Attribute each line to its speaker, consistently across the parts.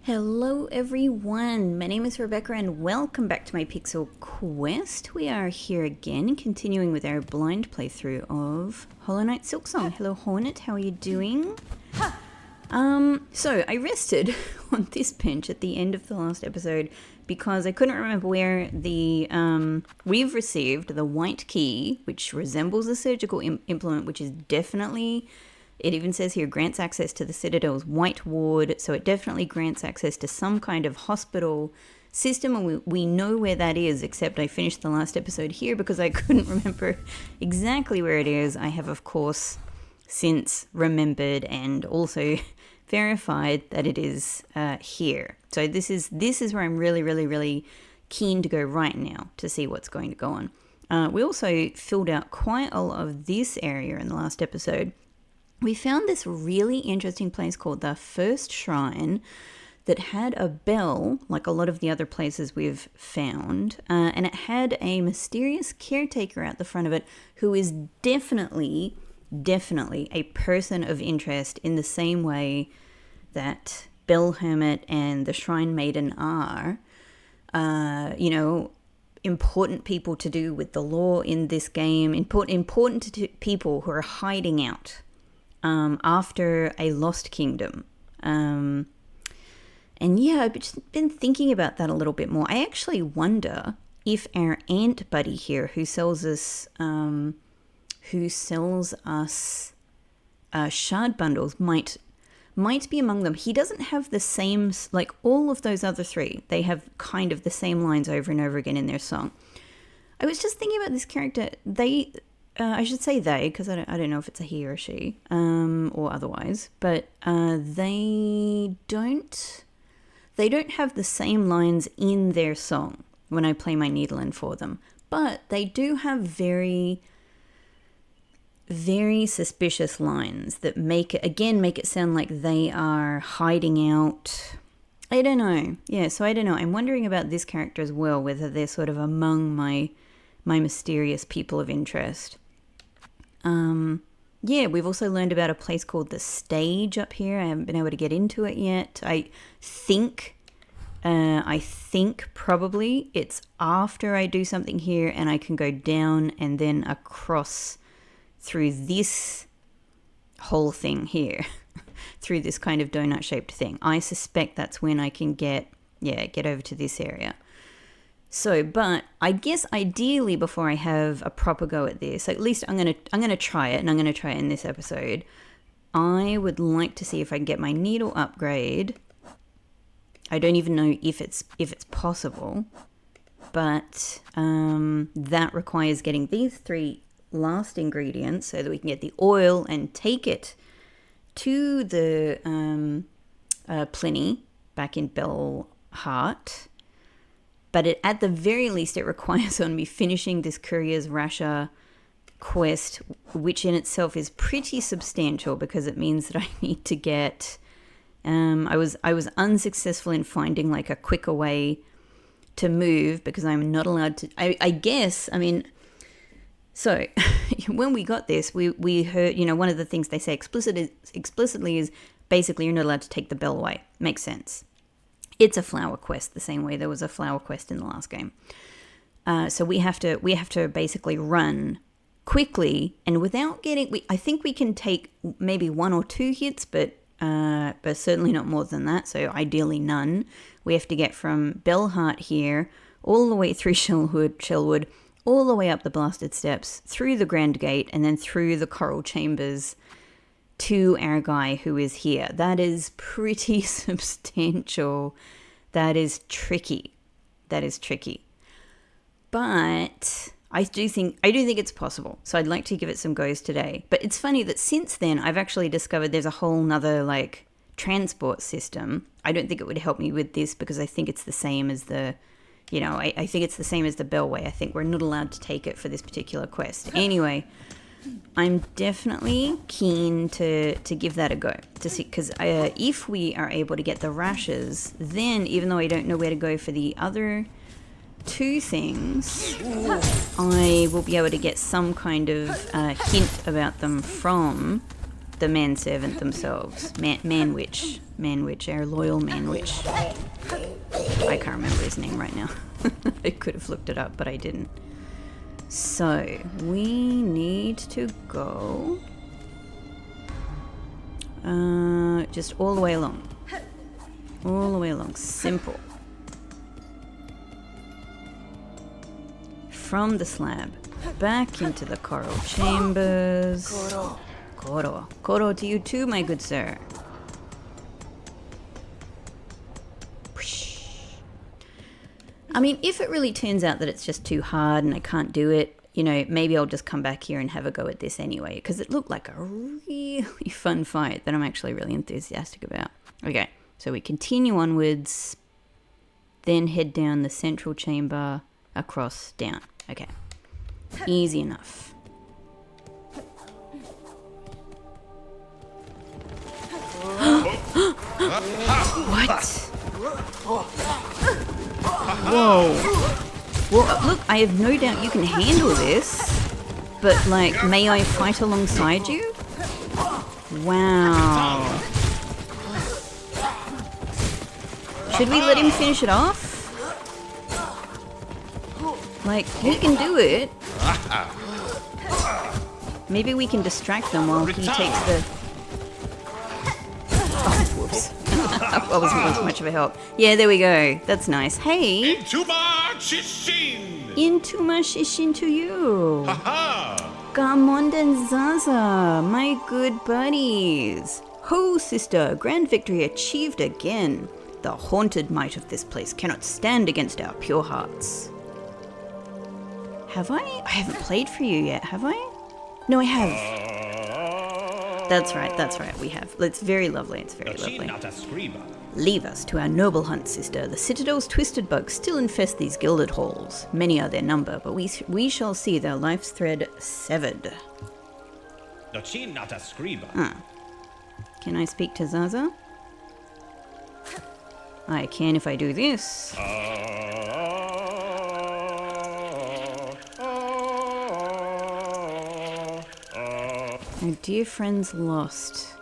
Speaker 1: Hello everyone, my name is Rebecca and welcome back to my Pixel Quest. We are here again, continuing with our blind playthrough of Hollow Knight Silksong. Hello Hornet, how are you doing? So I rested on this bench at the end of the last episode because I couldn't remember where the, we've received the white key, which resembles a surgical implement, which is definitely... It even says here, grants access to the Citadel's white ward, so it definitely grants access to some kind of hospital system, and we know where that is, except I finished the last episode here because I couldn't remember exactly where it is. I have, of course, since remembered and also verified that it is here. So this is where I'm really keen to go right now to see what's going to go on. We also filled out quite a lot of this area in the last episode. We found this really interesting place called the First Shrine that had a bell, like a lot of the other places we've found, and it had a mysterious caretaker at the front of it who is definitely a person of interest in the same way that Bell Hermit and the Shrine Maiden are, important people to do with the law in this game, important to people who are hiding out after a lost kingdom. And yeah, I've just been thinking about that a little bit more. I actually wonder if our ant buddy here who sells us shard bundles might be among them. He doesn't have the same, like all of those other three, they have kind of the same lines over and over again in their song. I was just thinking about this character. I should say they, because I don't know if it's a he or a she, or otherwise, but they don't have the same lines in their song when I play my needle-in for them, but they do have very, very suspicious lines that make it sound like they are hiding out. I don't know. Yeah, so I don't know. I'm wondering about this character as well, whether they're sort of among my mysterious people of interest. Yeah, we've also learned about a place called the Stage up here. I haven't been able to get into it yet. I think probably it's after I do something here and I can go down and then across through this whole thing here, through this kind of donut-shaped thing. I suspect that's when I can get over to this area. So, but I guess ideally before I have a proper go at this, at least I'm gonna try it, and I'm gonna try it in this episode. I would like to see if I can get my needle upgrade. I don't even know if it's possible, but that requires getting these three last ingredients so that we can get the oil and take it to the Pliny back in Bellheart. But at the very least, it requires on me finishing this Courier's Rasher quest, which in itself is pretty substantial because it means that I need to get... I was unsuccessful in finding like a quicker way to move because I'm not allowed to... I guess, I mean... So, when we got this, we heard, one of the things they say explicitly is basically you're not allowed to take the bell away. Makes sense. It's a flower quest, the same way there was a flower quest in the last game. So we have to basically run quickly and without getting. I think we can take maybe 1 or 2 hits, but certainly not more than that. So ideally none. We have to get from Bellheart here all the way through Shellwood, all the way up the blasted steps, through the Grand Gate, and then through the Coral Chambers to our guy who is here. That is pretty substantial. That is tricky. But I do think it's possible. So I'd like to give it some goes today. But it's funny that since then I've actually discovered there's a whole nother like transport system. I don't think it would help me with this because I think it's the same as the I think it's the same as the Bellway. I think we're not allowed to take it for this particular quest. Anyway, I'm definitely keen to give that a go to see, because if we are able to get the rashes, then even though I don't know where to go for the other 2 things, I will be able to get some kind of hint about them from the manservant themselves. Man-witch, our loyal man-witch. I can't remember his name right now. I could have looked it up, but I didn't. So, we need to go... just all the way along. All the way along. Simple. From the slab. Back into the coral chambers. Koro. Koro to you too, my good sir. I mean, if it really turns out that it's just too hard and I can't do it, you know, maybe I'll just come back here and have a go at this anyway, because it looked like a really fun fight that I'm actually really enthusiastic about. Okay, so we continue onwards, then head down the central chamber, across, down. Okay, easy enough. What? Whoa. Well, look, I have no doubt you can handle this, but, like, may I fight alongside you? Wow. Should we let him finish it off? Like, he can do it. Maybe we can distract them while he takes the... Oh, whoops. That wasn't much of a help. Yeah, there we go. That's nice. Hey!
Speaker 2: Intuma Shishin!
Speaker 1: Intuma Shishin to you! Gamond and Zaza, my good buddies! Ho, sister! Grand victory achieved again! The haunted might of this place cannot stand against our pure hearts. Have I? I haven't played for you yet, have I? No, I have. That's right, we have. It's very lovely, it's very lovely. Leave us to our noble hunt, sister. The Citadel's twisted bugs still infest these gilded halls. Many are their number, but we shall see their life's thread severed. Can I speak to Zaza? I can if I do this. Our dear friend's lost.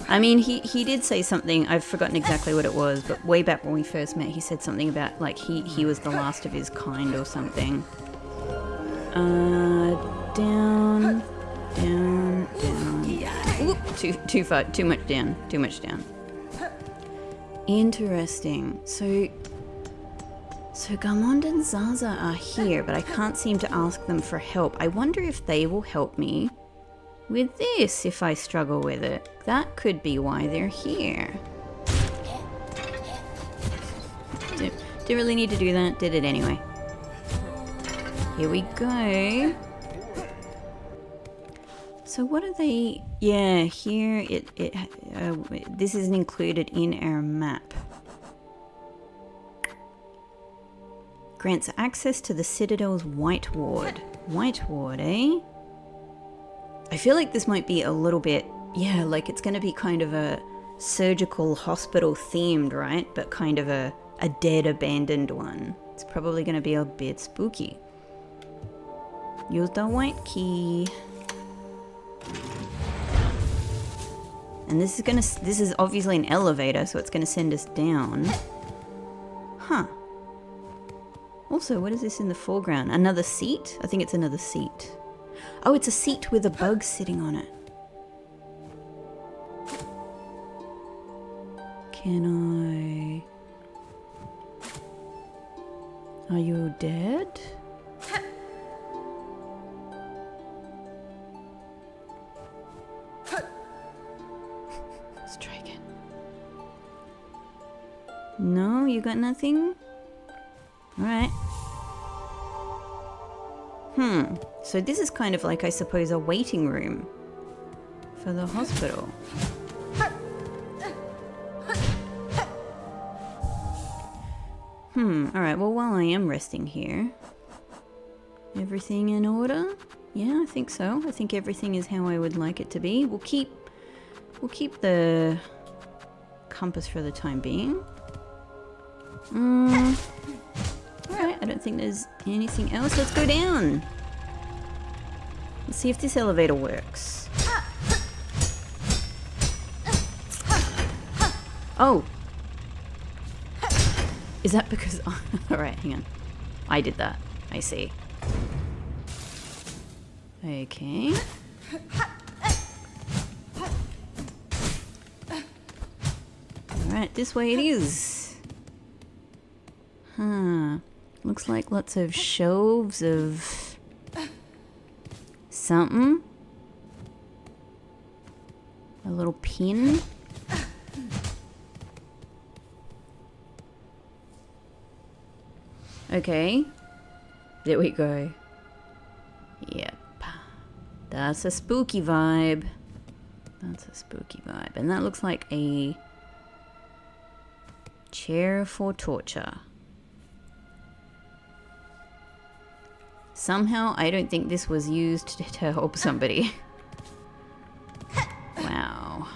Speaker 1: I mean, he did say something, I've forgotten exactly what it was, but way back when we first met, he said something about, like, he was the last of his kind or something. Down. Oop, too far, too much down. Interesting. So Gamond and Zaza are here, but I can't seem to ask them for help. I wonder if they will help me with this if I struggle with it. That could be why they're here. Didn't really need to do that, did it anyway. Here we go. So what are they? Yeah, here this isn't included in our map. Grants access to the Citadel's White Ward. White Ward, eh? I feel like this might be a little bit, yeah, like it's going to be kind of a surgical hospital themed, right? But kind of a dead, abandoned one. It's probably going to be a bit spooky. Use the white key. And this is obviously an elevator, so it's going to send us down. Huh. Also, what is this in the foreground? Another seat? I think it's another seat. Oh, it's a seat with a bug sitting on it. Can I... Are you dead? Let's try again. No, you got nothing? Alright. So this is kind of like, I suppose, a waiting room for the hospital. Alright, well, while I am resting here, everything in order? Yeah, I think so. I think everything is how I would like it to be. We'll keep the compass for the time being. Alright, I don't think there's anything else. Let's go down. Let's see if this elevator works. Oh! Is that because... Alright, hang on. I did that. I see. Okay. Alright, this way it is. Huh. Looks like lots of shelves of... something. A little pin. Okay. There we go. Yep. That's a spooky vibe. That's a spooky vibe. And that looks like a chair for torture. Somehow, I don't think this was used to help somebody. Wow.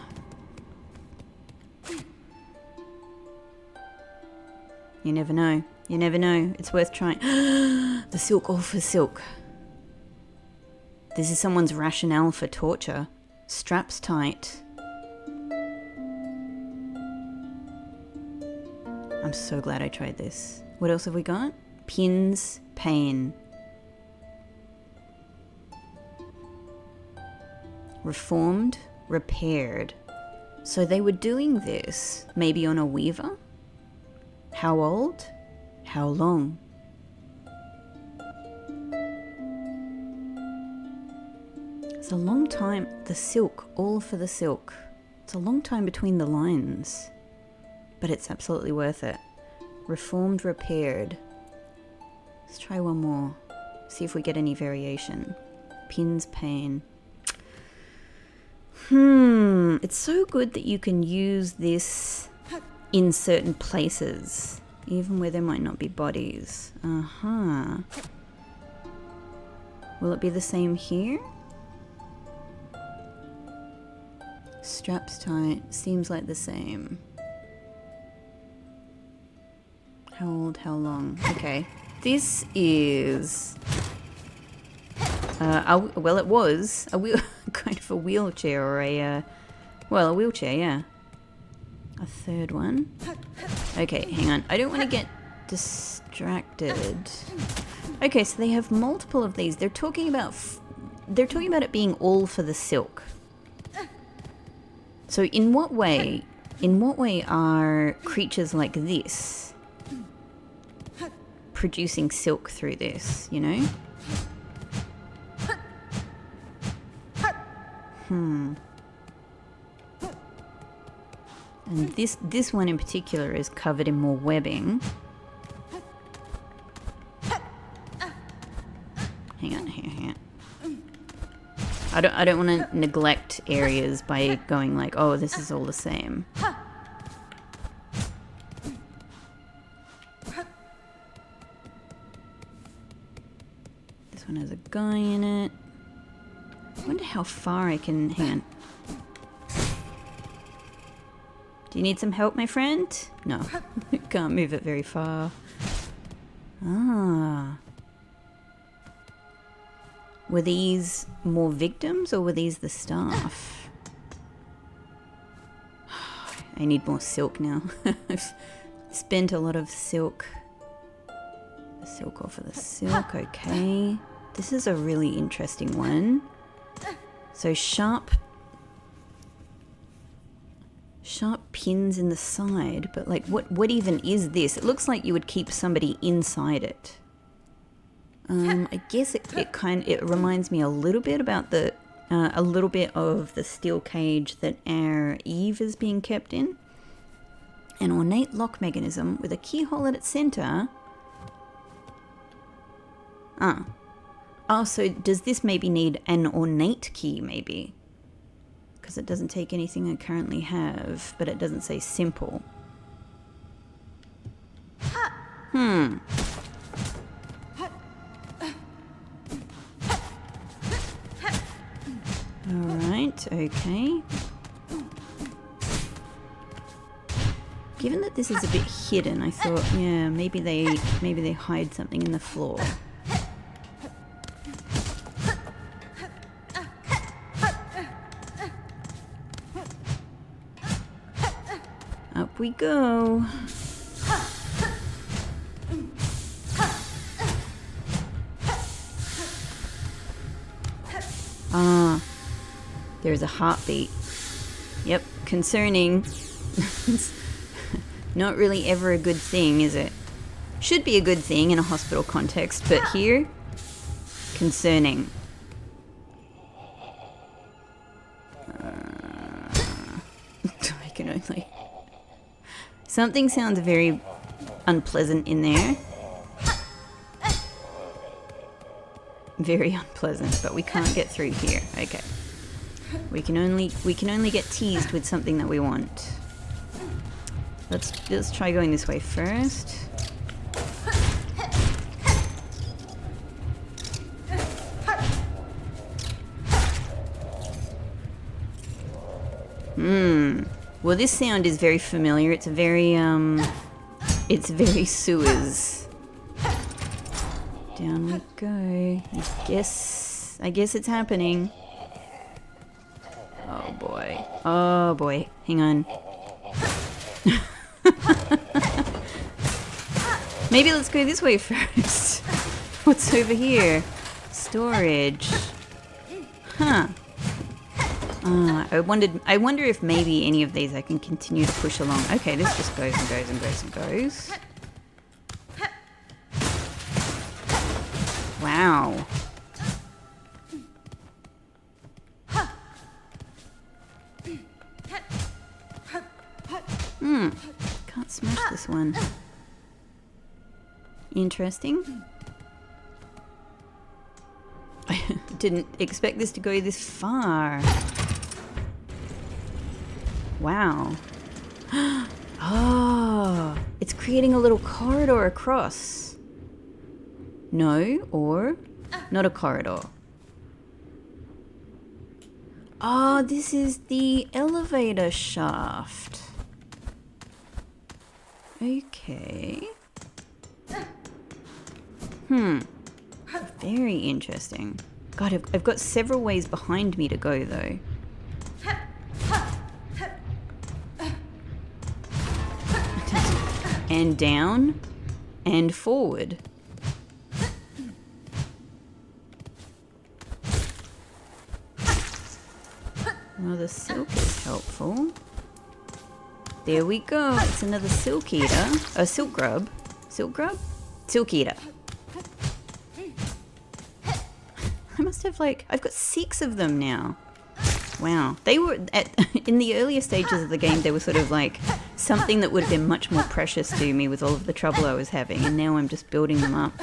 Speaker 1: You never know. You never know. It's worth trying. The silk, all for silk. This is someone's rationale for torture. Straps tight. I'm so glad I tried this. What else have we got? Pins, pain. Reformed, repaired. So they were doing this maybe on a weaver? How old? How long? It's a long time. The silk, all for the silk. It's a long time between the lines. But it's absolutely worth it. Reformed, repaired. Let's try one more. See if we get any variation. Pins, pain. It's so good that you can use this in certain places, even where there might not be bodies. Uh-huh. Will it be the same here? Straps tight. Seems like the same. How old? How long? Okay. This is... well, it was a wheel, kind of a wheelchair or a... well, a wheelchair, yeah. A third one. Okay, hang on. I don't want to get distracted. Okay, so they have multiple of these. They're talking about it being all for the silk. So in what way are creatures like this producing silk through this, you know? And this one in particular is covered in more webbing. Hang on. I don't want to neglect areas by going like, oh, this is all the same. This one has a guy in it. I wonder how far I can... Hang on. Do you need some help, my friend? No. Can't move it very far. Ah. Were these more victims or were these the staff? I need more silk now. I've spent a lot of silk. The silk off of the silk, okay. This is a really interesting one. So sharp pins in the side, but like what even is this? It looks like you would keep somebody inside it. I guess it reminds me a little bit about a little bit of the steel cage that our Eve is being kept in. An ornate lock mechanism with a keyhole at its center. Oh, so does this maybe need an ornate key, maybe? Because it doesn't take anything I currently have, but it doesn't say simple. Alright, okay. Given that this is a bit hidden, I thought, yeah, maybe they hide something in the floor. Up we we go. Ah, there's a heartbeat. Yep, concerning. It's not really ever a good thing, is it? Should be a good thing in a hospital context, but here, concerning. I can only... Something sounds very unpleasant in there. Very unpleasant, but we can't get through here. Okay. We can only get teased with something that we want. Let's try going this way first. Well, this sound is very familiar. It's very sewers. Down we go. I guess it's happening. Oh boy. Oh boy. Hang on. Maybe let's go this way first. What's over here? Storage. Huh. I wonder if maybe any of these I can continue to push along. Okay, this just goes and goes and goes and goes. Wow. Can't smash this one. Interesting. I didn't expect this to go this far. Wow. Oh, it's creating a little corridor across. No, or not a corridor. Oh, this is the elevator shaft. Okay. Very interesting. God, I've got several ways behind me to go, though. And down, and forward. Well, the silk is helpful. There we go. It's another silk eater. A silk grub. Silk grub? Silk eater. I must have I've got 6 of them now. Wow. They were, in the earlier stages of the game, they were sort of something that would have been much more precious to me with all of the trouble I was having, and now I'm just building them up.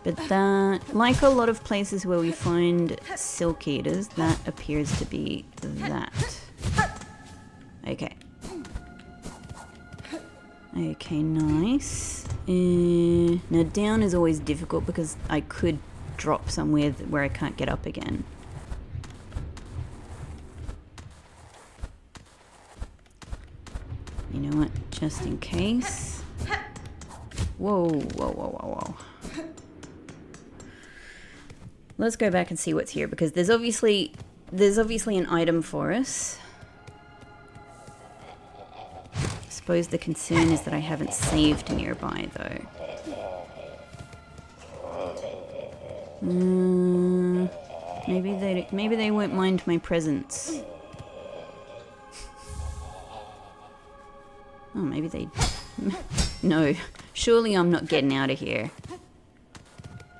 Speaker 1: But that, like a lot of places where we find silk eaters, that appears to be that. Okay. Okay, nice. Now down is always difficult because I could drop somewhere where I can't get up again. You know what? Just in case. Whoa, whoa, whoa, whoa, whoa. Let's go back and see what's here, because there's obviously an item for us. I suppose the concern is that I haven't saved nearby, though. Maybe they won't mind my presence. Oh, maybe they... No, surely I'm not getting out of here.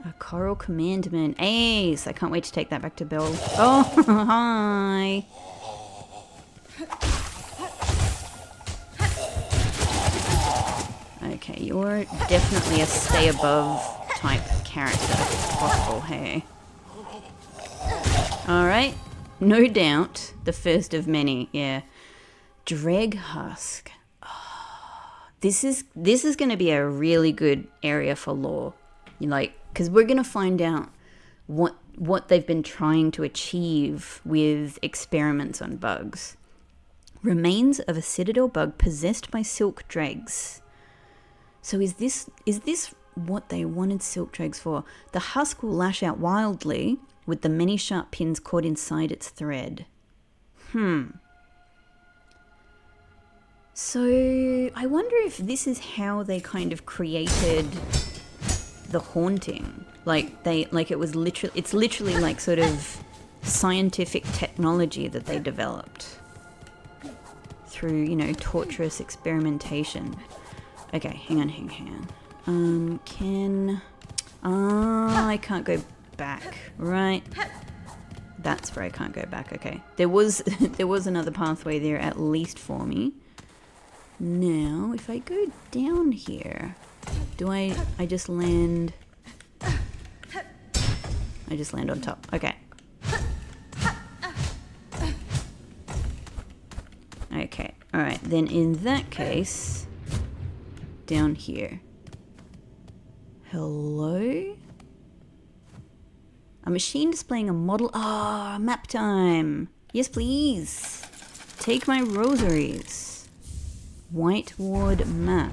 Speaker 1: A coral commandment. Ace! I can't wait to take that back to Bill. Oh, hi! Okay, you're definitely a stay above type character, if possible, hey? Alright, no doubt, the first of many, yeah. Dreg husk. Oh, this is going to be a really good area for lore. Because we're going to find out what they've been trying to achieve with experiments on bugs. Remains of a Citadel bug possessed by silk dregs. So is this what they wanted silk dregs for? The husk will lash out wildly with the many sharp pins caught inside its thread. So I wonder if this is how they kind of created the haunting. It's literally like sort of scientific technology that they developed through, you know, torturous experimentation. Okay, hang on. I can't go back, right? That's where I can't go back. Okay, there was another pathway there at least for me. Now, if I go down here, do I just land? I just land on top. Okay. Okay. All right. Then in that case, down here. Hello? A machine displaying a model. Ah, map time. Yes, please. Take my rosaries. White Ward map.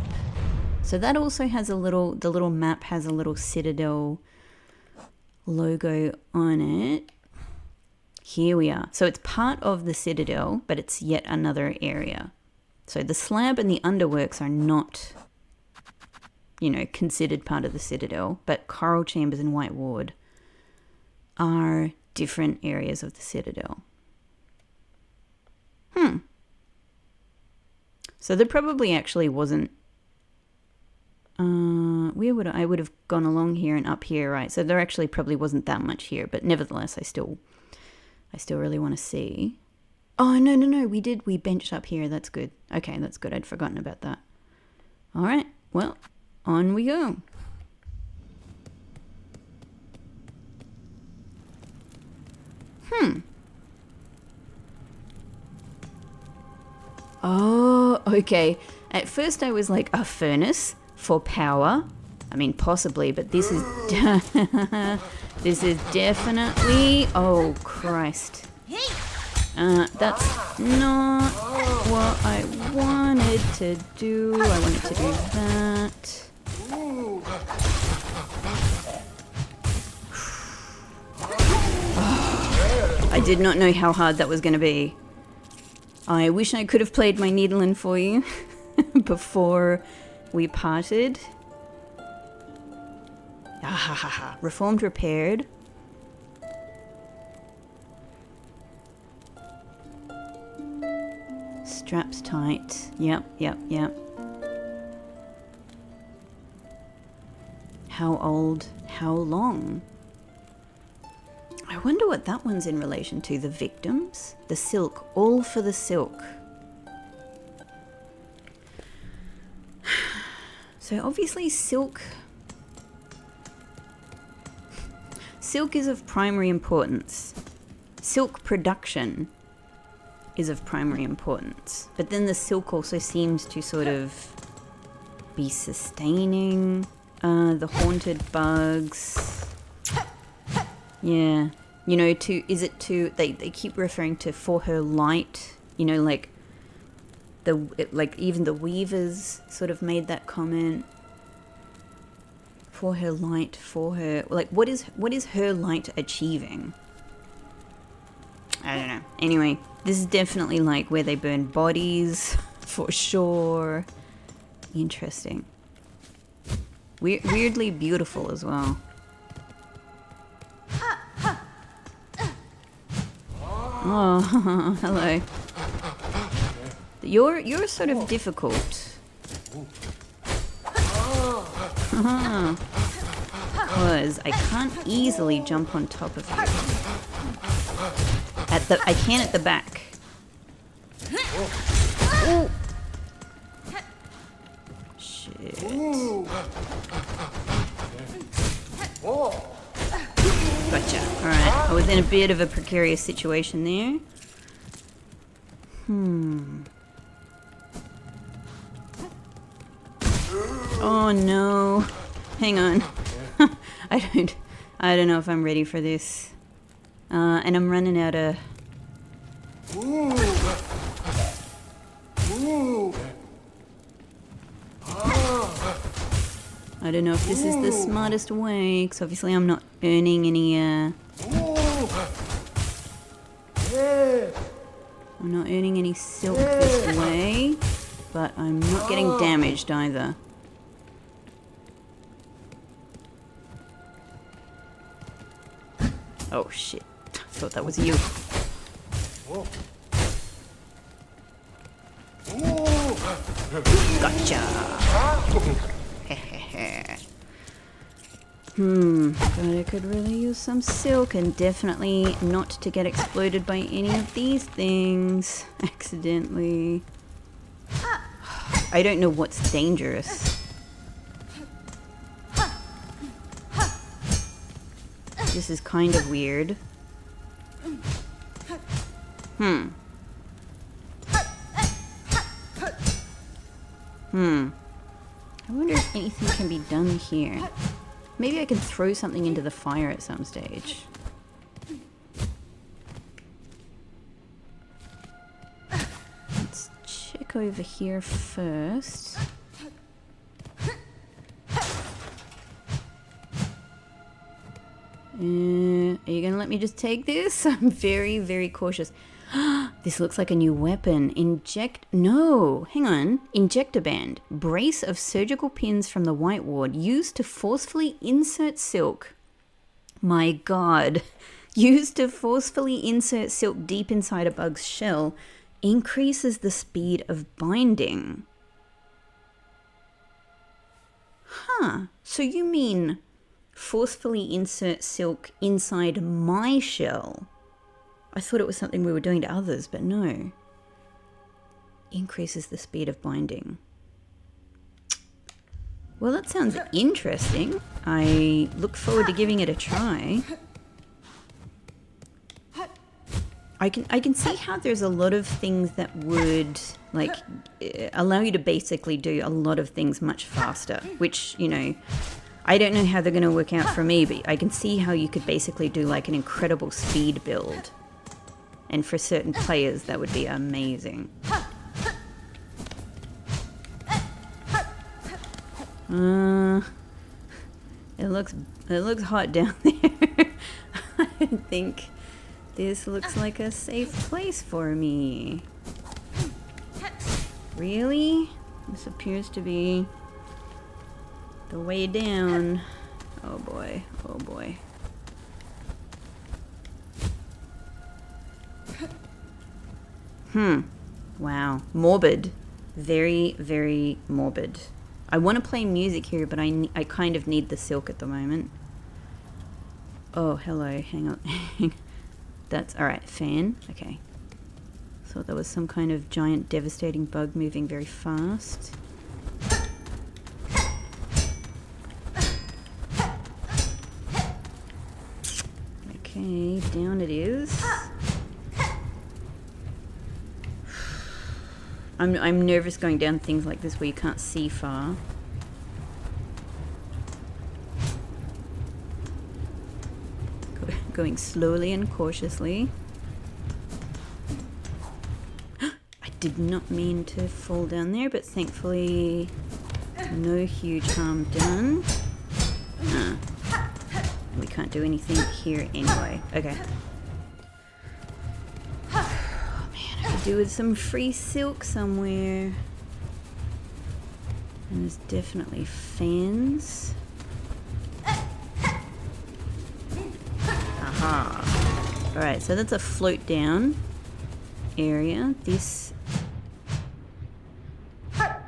Speaker 1: So that also has the little map has a little Citadel logo on it. Here we are. So it's part of the Citadel, but it's yet another area. So the slab and the underworks are not, you know, considered part of the Citadel, but Coral Chambers and White Ward are different areas of the Citadel. So there probably actually wasn't. I would have gone along here and up here, right? So there actually probably wasn't that much here, but nevertheless, I still really want to see. Oh no, we benched up here. That's good. Okay, that's good. I'd forgotten about that. All right, well, on we go. Oh, okay. At first I was like, a furnace for power. I mean, possibly, but this is this is definitely. Oh Christ! That's not what I wanted to do. I wanted to do that. I did not know how hard that was going to be. I wish I could have played my needle-in for you before we parted. Reformed, repaired. Straps tight. Yep. How old? How long? I wonder what that one's in relation to. The victims? The silk. All for the silk. So obviously silk is of primary importance. Silk production is of primary importance. But then the silk also seems to sort of be sustaining the haunted bugs. Yeah. You know, they keep referring to for her light, you know, like even the weavers sort of made that comment. For her light, for her, like, what is her light achieving? I don't know. Anyway, this is definitely like where they burn bodies, for sure. Interesting. Weirdly beautiful as well. Oh, hello. You're sort of difficult. Because I can't easily jump on top of you. I can at the back. Ooh. Shit. Gotcha. Alright, I was in a bit of a precarious situation there. Oh no. Hang on. I don't know if I'm ready for this. And I'm running out of... I don't know if this is the smartest way, because obviously I'm not earning any, I'm not earning any silk this way. but I'm not getting damaged either. Oh shit, I thought that was you. Gotcha! But I could really use some silk, and definitely not to get exploded by any of these things accidentally. I don't know what's dangerous. This is kind of weird. I wonder if anything can be done here. Maybe I can throw something into the fire at some stage. Let's check over here first. Are you gonna let me just take this? I'm very, very cautious. This looks like a new weapon. No, hang on. Injector band. Brace of surgical pins from the White Ward used to forcefully insert silk. My god. Used to forcefully insert silk deep inside a bug's shell increases the speed of binding. Huh. So you mean forcefully insert silk inside my shell? I thought it was something we were doing to others, but no. Increases the speed of binding. Well, that sounds interesting. I look forward to giving it a try. I can see how there's a lot of things that would, like, allow you to basically do a lot of things much faster, which, you know, I don't know how they're going to work out for me, but I can see how you could basically do, like, an incredible speed build. And for certain players, that would be amazing. It looks hot down there. I think this looks like a safe place for me. Really? This appears to be the way down. Oh boy, oh boy. Wow. Morbid. Very, very morbid. I want to play music here, but I kind of need the silk at the moment. Oh, hello. Hang on. That's... Alright, fan. Okay. Thought there was some kind of giant devastating bug moving very fast. Okay, down it is. I'm nervous going down things like this where you can't see far. Going slowly and cautiously. I did not mean to fall down there, but thankfully no huge harm done. We can't do anything here anyway. Okay. Do with some free silk somewhere. And there's definitely fans. Aha. Alright, so that's a float down area. This... Oh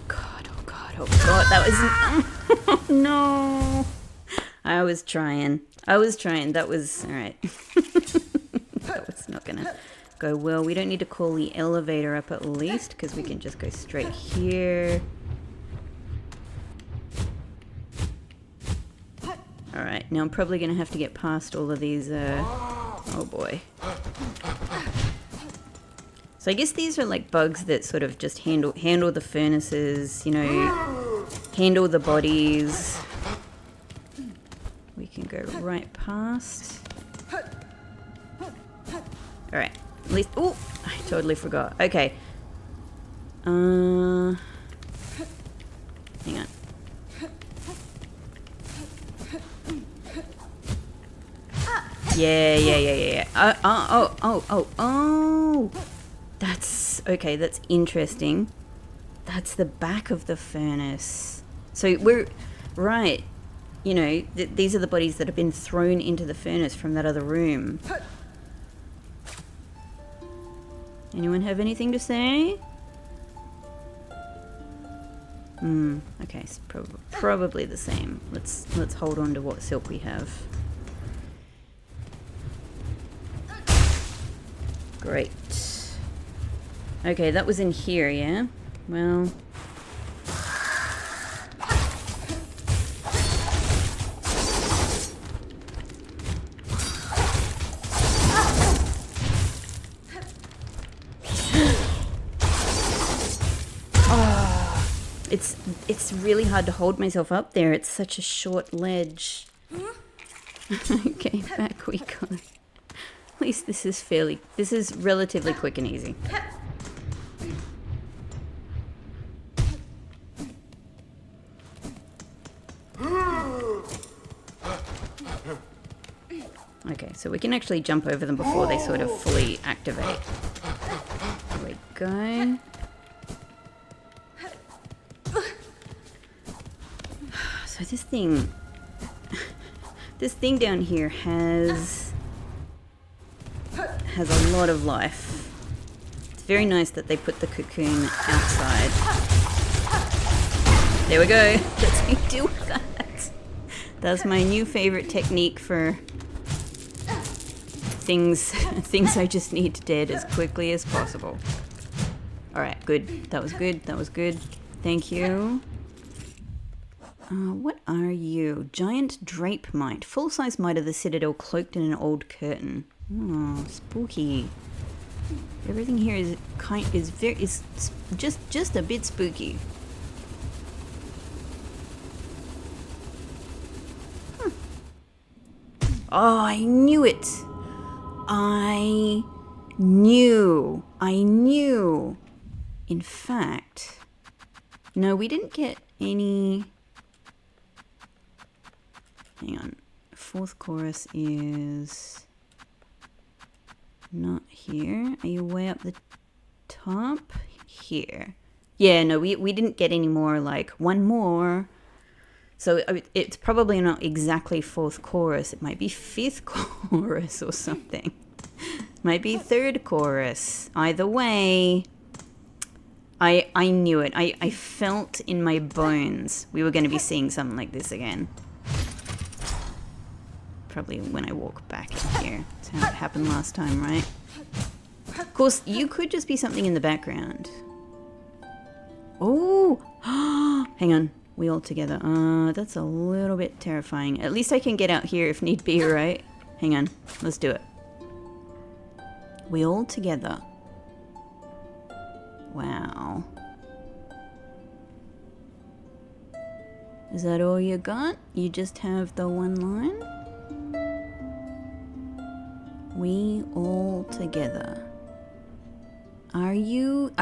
Speaker 1: god, oh god, oh god, that was... Oh no! I was trying. That was... Alright. It's not gonna go well. We don't need to call the elevator up at least, because we can just go straight here. Alright, now I'm probably gonna have to get past all of these, oh boy. So I guess these are like bugs that sort of just handle the furnaces, you know, handle the bodies. We can go right past. Alright, at least... Oh, I totally forgot. Okay. Hang on. Yeah. Oh. That's okay, that's interesting. That's the back of the furnace. So we're right. You know, these are the bodies that have been thrown into the furnace from that other room. Anyone have anything to say? Okay, it's probably the same. Let's hold on to what silk we have. Great. Okay, that was in here, yeah? Well... It's really hard to hold myself up there. It's such a short ledge. Okay, back we go. At least this is relatively quick and easy. Okay, so we can actually jump over them before they sort of fully activate. There we go. So this thing down here has a lot of life. It's very nice that they put the cocoon outside. There we go. Let's me deal with that. That's my new favorite technique for things I just need dead as quickly as possible. Alright, good. That was good. That was good. Thank you. What are you? Giant drape mite. Full-size mite of the Citadel cloaked in an old curtain. Oh, spooky. Everything here is just a bit spooky. Oh, I knew it. I knew. In fact, no, we didn't get any... Hang on. Fourth chorus is not here. Are you way up the top? Here. Yeah, no, we didn't get any more, like, one more. So it's probably not exactly fourth chorus. It might be fifth chorus or something. Might be third chorus. Either way, I knew it. I felt in my bones we were going to be seeing something like this again. Probably when I walk back in here. That's how it happened last time, right? Of course, you could just be something in the background. Oh! Hang on. We all together. That's a little bit terrifying. At least I can get out here if need be, right? Hang on. Let's do it. We all together. Wow. Is that all you got? You just have the one line? We all together. Are you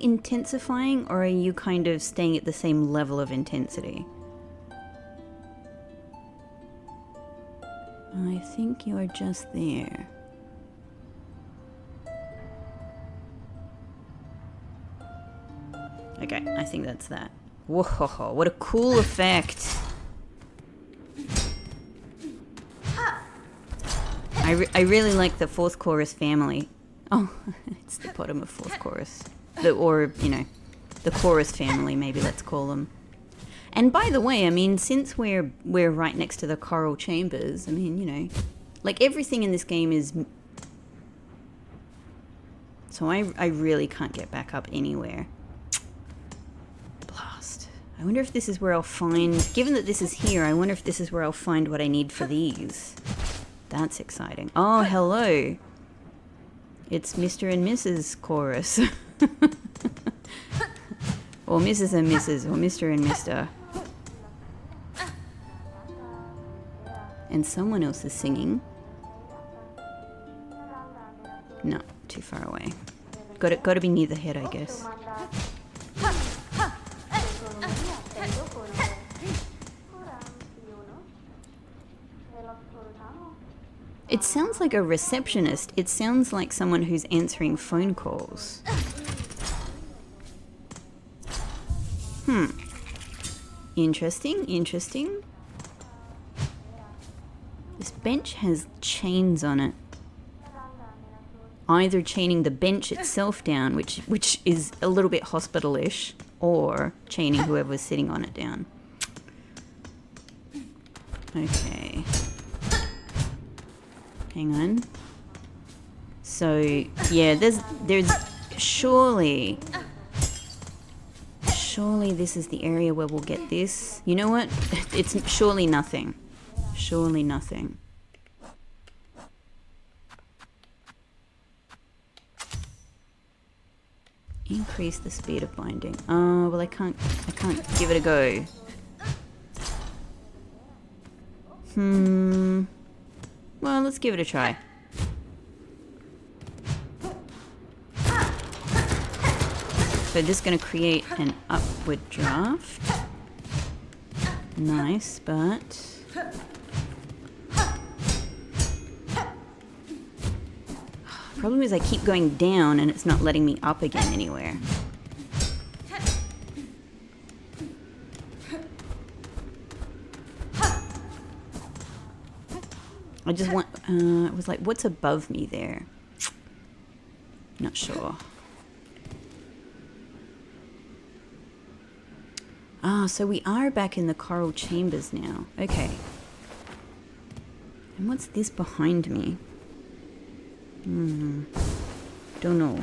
Speaker 1: intensifying, or are you kind of staying at the same level of intensity? I think you're just there. Okay, I think that's that. Whoa, what a cool effect. I really like the fourth chorus family. Oh, it's the bottom of fourth chorus. Or, you know, the chorus family, maybe let's call them. And by the way, I mean, since we're right next to the choral chambers, I mean, you know, like everything in this game is... So I really can't get back up anywhere. Blast. I wonder if this is where I'll find... Given that this is here, I wonder if this is where I'll find what I need for these. That's exciting. Oh, hello. It's Mr. and Mrs. chorus. Or Mrs. and Mrs. Or Mr. and Mr. And someone else is singing. No, too far away. Got to be near the head, I guess. It sounds like a receptionist. It sounds like someone who's answering phone calls. Interesting, interesting. This bench has chains on it. Either chaining the bench itself down, which is a little bit hospital-ish, or chaining whoever was sitting on it down. Okay. Hang on. So, yeah, there's surely this is the area where we'll get this. You know what? It's surely nothing. Surely nothing. Increase the speed of binding. Oh, well I can't give it a go. Well, let's give it a try. So this is going to create an upward draft. Nice, but... Problem is I keep going down and it's not letting me up again anywhere. I just want... it was like, what's above me there? Not sure. Ah, so we are back in the coral chambers now. Okay. And what's this behind me? Don't know.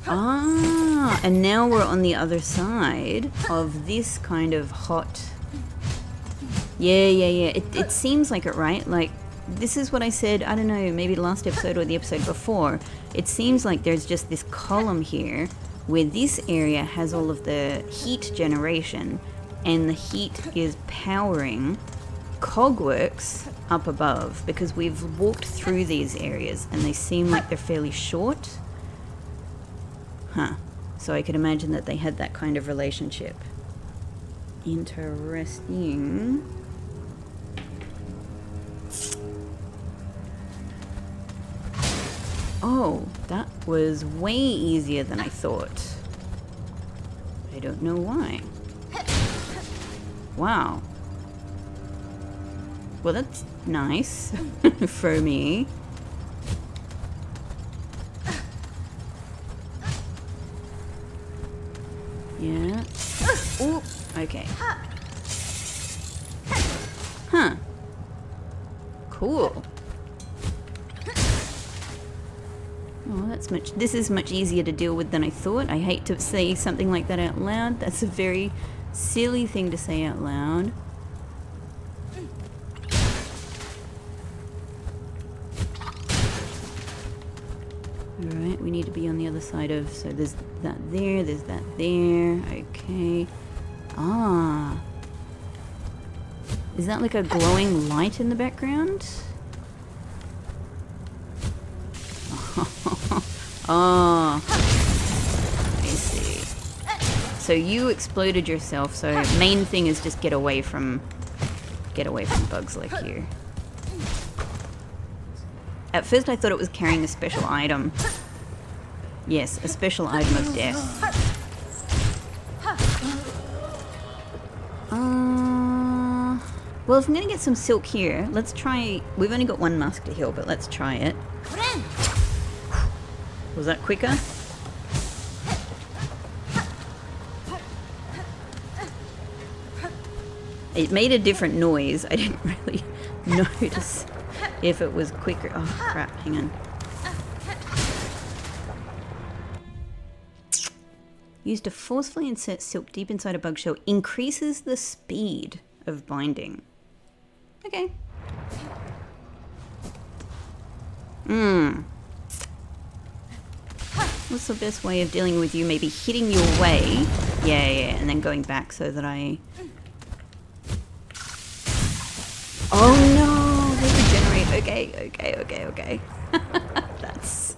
Speaker 1: Ah, and now we're on the other side of this kind of hot... Yeah. It seems like it, right? Like, this is what I said, I don't know, maybe the last episode or the episode before. It seems like there's just this column here where this area has all of the heat generation, and the heat is powering cogworks up above, because we've walked through these areas and they seem like they're fairly short. So I could imagine that they had that kind of relationship. Interesting. Oh, that was way easier than I thought. I don't know why. Wow. Well, that's nice for me. Yeah. Oh, okay. Huh. Cool. Oh, this is much easier to deal with than I thought. I hate to say something like that out loud. That's a very silly thing to say out loud. Alright, we need to be on the other side of... So there's that there, there's that there. Okay. Ah. Is that like a glowing light in the background? Oh. I see. So you exploded yourself, so main thing is just get away from bugs like you. At first I thought it was carrying a special item. Yes, a special item of death. Well, if I'm gonna get some silk here, let's try... We've only got one mask to heal, but let's try it. Was that quicker? It made a different noise. I didn't really notice if it was quicker. Oh, crap. Hang on. Used to forcefully insert silk deep inside a bug shell. Increases the speed of binding. Okay. What's the best way of dealing with you? Maybe hitting your way. Yeah, and then going back so that I... Oh no! They regenerate. Okay. That's...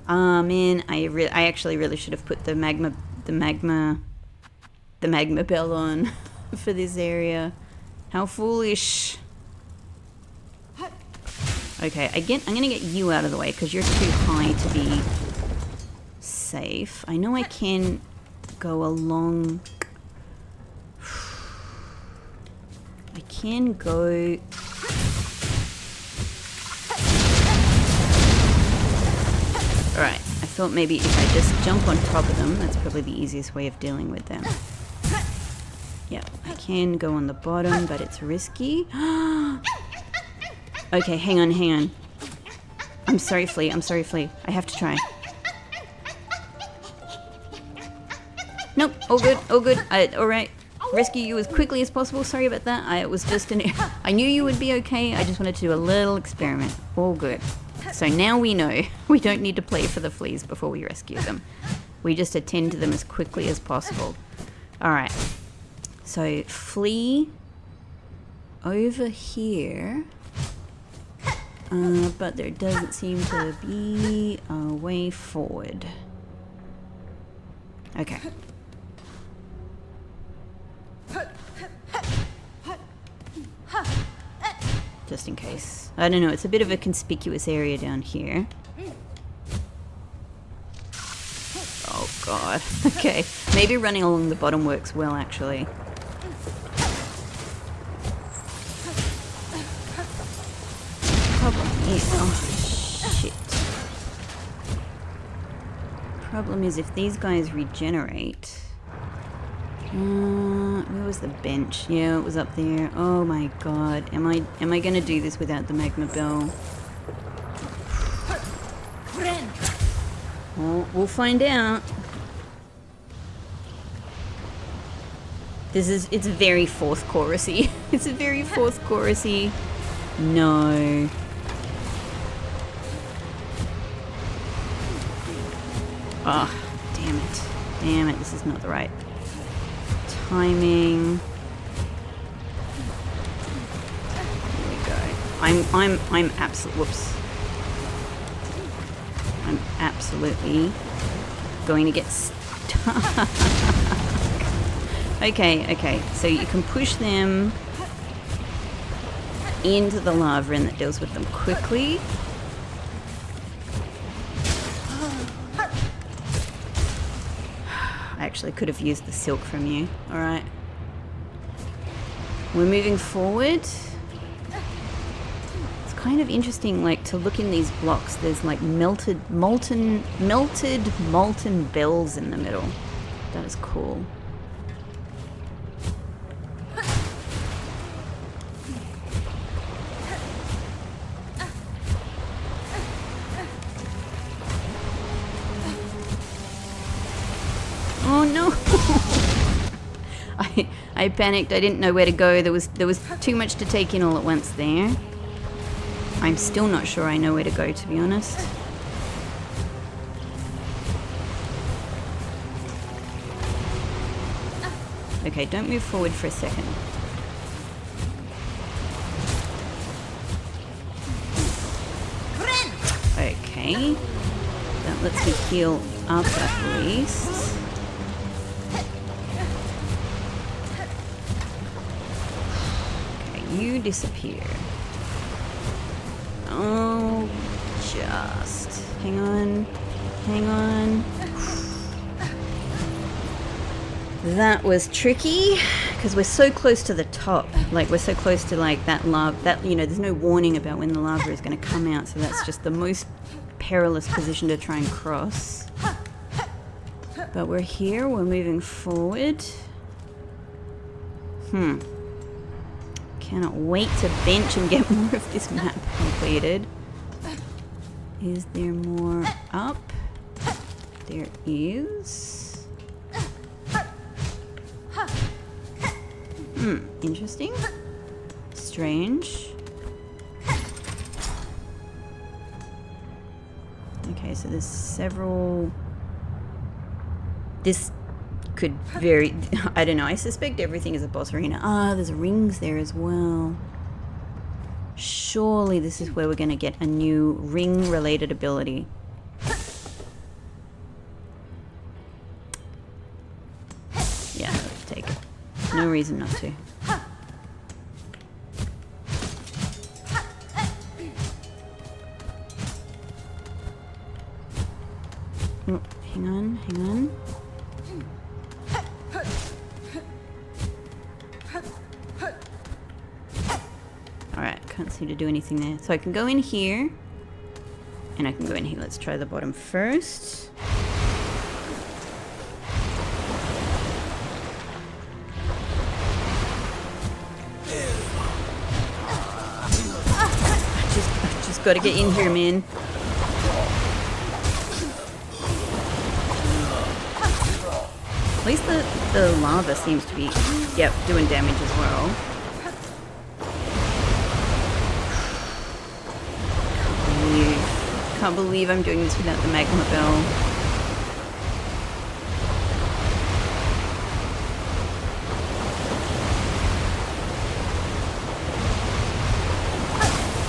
Speaker 1: man, I actually really should have put the magma bell on for this area. How foolish. Okay, I'm gonna get you out of the way because you're too high to be safe. I know I can go along. I can go. Alright, I thought maybe if I just jump on top of them, that's probably the easiest way of dealing with them. Yep, I can go on the bottom, but it's risky. Okay, hang on. I'm sorry, Flea. I have to try. Nope, all good. Alright, rescue you as quickly as possible. Sorry about that. I knew you would be okay. I just wanted to do a little experiment. All good. So now we know we don't need to play for the fleas before we rescue them. We just attend to them as quickly as possible. Alright. So, flea over here. But there doesn't seem to be a way forward. Okay. Just in case. I don't know, it's a bit of a conspicuous area down here. Oh god. Okay. Maybe running along the bottom works well, actually. Oh, shit. Problem is, if these guys regenerate... where was the bench? Yeah, it was up there. Oh my god. Am I gonna do this without the magma bell? Well, we'll find out. It's very fourth chorusy. It's a very fourth chorusy. No. Oh, damn it, this is not the right timing. Here we go. I'm absolutely going to get stuck. Okay, so you can push them into the lava and that deals with them quickly. I actually could have used the silk from you. Alright. We're moving forward. It's kind of interesting, like, to look in these blocks. There's like molten bells in the middle. That is cool. Oh no! I panicked. I didn't know where to go. There was too much to take in all at once there. I'm still not sure I know where to go, to be honest. Okay, don't move forward for a second. Okay. That lets me heal up at least. Okay, you disappear. Oh, just hang on. That was tricky because we're so close to the top. Like, we're so close to like that lava. That, you know, there's no warning about when the lava is going to come out, so that's just the most perilous position to try and cross. But we're here. We're moving forward. Cannot wait to bench and get more of this map completed. Is there more up? There is. Interesting. Strange. Okay, so there's several... This could very... I don't know, I suspect everything is a boss arena. Ah, there's rings there as well. Surely this is where we're going to get a new ring-related ability. Yeah, let's take it. No reason not to. Oh, hang on. Alright, can't seem to do anything there. So I can go in here. And I can go in here. Let's try the bottom first. I just gotta get in here, man. At least the lava seems to be, yep, doing damage as well. Can't believe I'm doing this without the magma bell.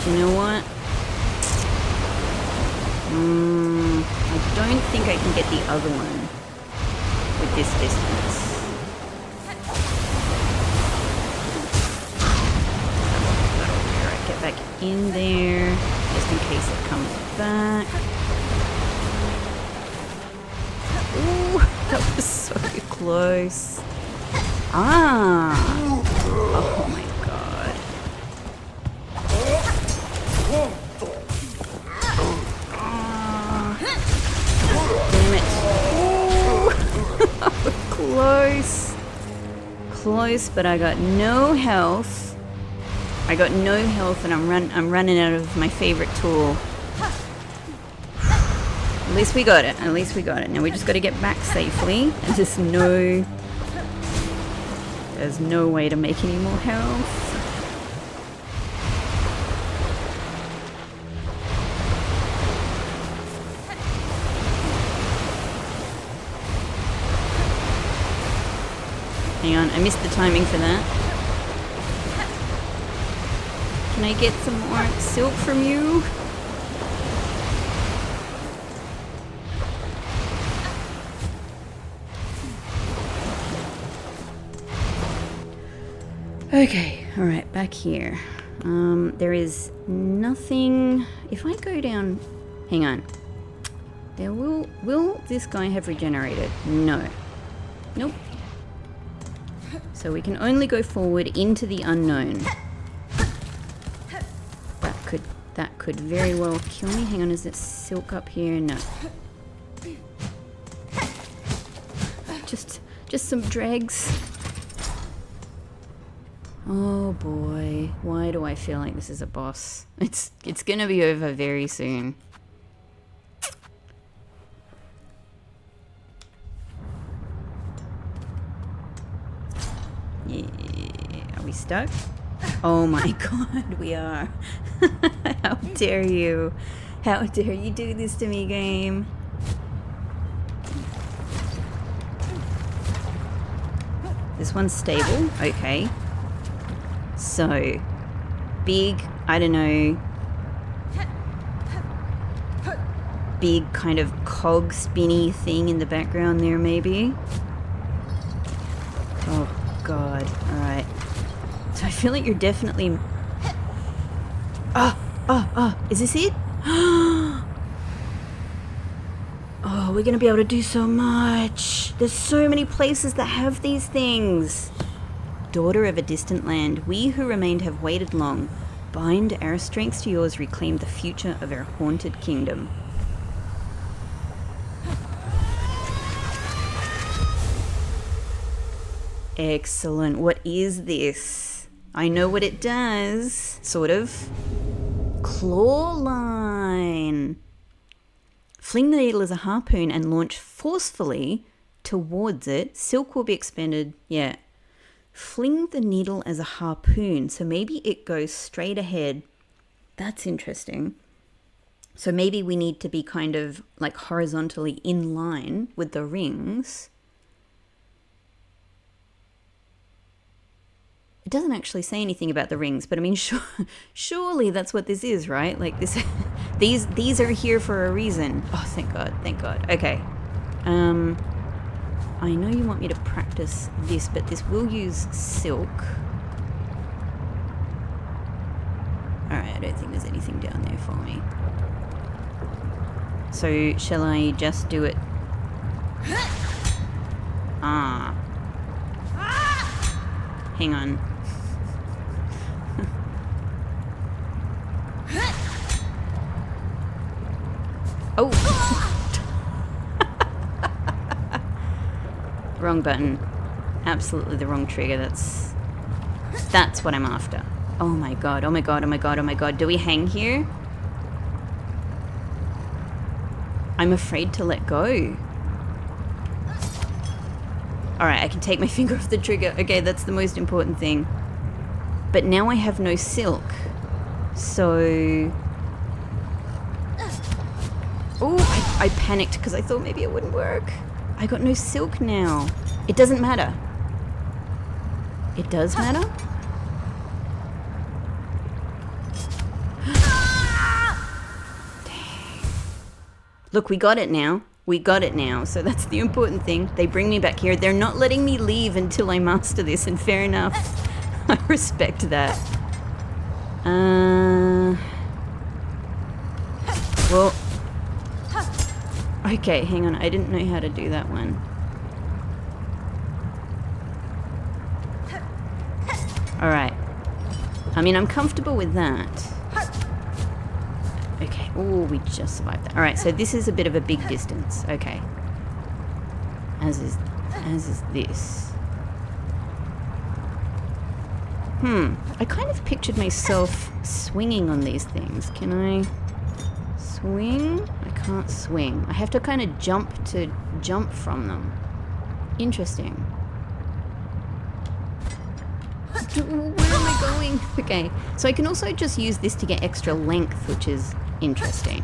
Speaker 1: Do you know what? I don't think I can get the other one with this distance. Alright, get back in there, just in case it comes back. Ooh, that was so close. Ah! Oh my god. Damn it. Ooh. Close. Close, but I got no health. And I'm running out of my favorite tool. At least we got it. Now we just got to get back safely. And just know there's no way to make any more health. Hang on, I missed the timing for that. Can I get some more silk from you? Okay, alright, back here. There is nothing. If I go down, hang on. There will this guy have regenerated? No. Nope. So we can only go forward into the unknown. That could very well kill me. Hang on, is it silk up here? No. Just some dregs. Oh boy, why do I feel like this is a boss? It's gonna be over very soon. Yeah, are we stuck? Oh my god, we are. How dare you? How dare you do this to me, game? This one's stable, okay. So, big, I don't know, big kind of cog spinny thing in the background there maybe. Oh god, alright. So I feel like you're definitely... is this it? Oh, we're gonna be able to do so much. There's so many places that have these things. Daughter of a distant land, we who remained have waited long. Bind our strength to yours, reclaim the future of our haunted kingdom. Excellent. What is this? I know what it does. Sort of. Claw line. Fling the needle as a harpoon and launch forcefully towards it. Silk will be expended. Yeah. Fling the needle as a harpoon. So maybe it goes straight ahead. That's interesting. So maybe we need to be kind of like horizontally in line with the rings. It doesn't actually say anything about the rings, but I mean, surely that's what this is, right? Like this, these are here for a reason. Oh, thank God, thank God. Okay. I know you want me to practice this, but this will use silk. Alright, I don't think there's anything down there for me. So shall I just do it? Ah. Hang on. Oh! Wrong button. Absolutely the wrong trigger. That's what I'm after. Oh my god, oh my god, oh my god, oh my god. Do we hang here? I'm afraid to let go. Alright, I can take my finger off the trigger. Okay, that's the most important thing. But now I have no silk. So... Oh, I panicked because I thought maybe it wouldn't work. I got no silk now. It doesn't matter. It does matter? Dang. Look, we got it now. We got it now. So that's the important thing. They bring me back here. They're not letting me leave until I master this, and fair enough. I respect that. Well... Okay, hang on. I didn't know how to do that one. Alright. I mean, I'm comfortable with that. Okay. Oh, we just survived that. Alright, so this is a bit of a big distance. Okay. As is this. I kind of pictured myself swinging on these things. Can I swing? I can't swing. I have to kind of jump from them. Interesting. Where am I going? Okay, so I can also just use this to get extra length, which is interesting.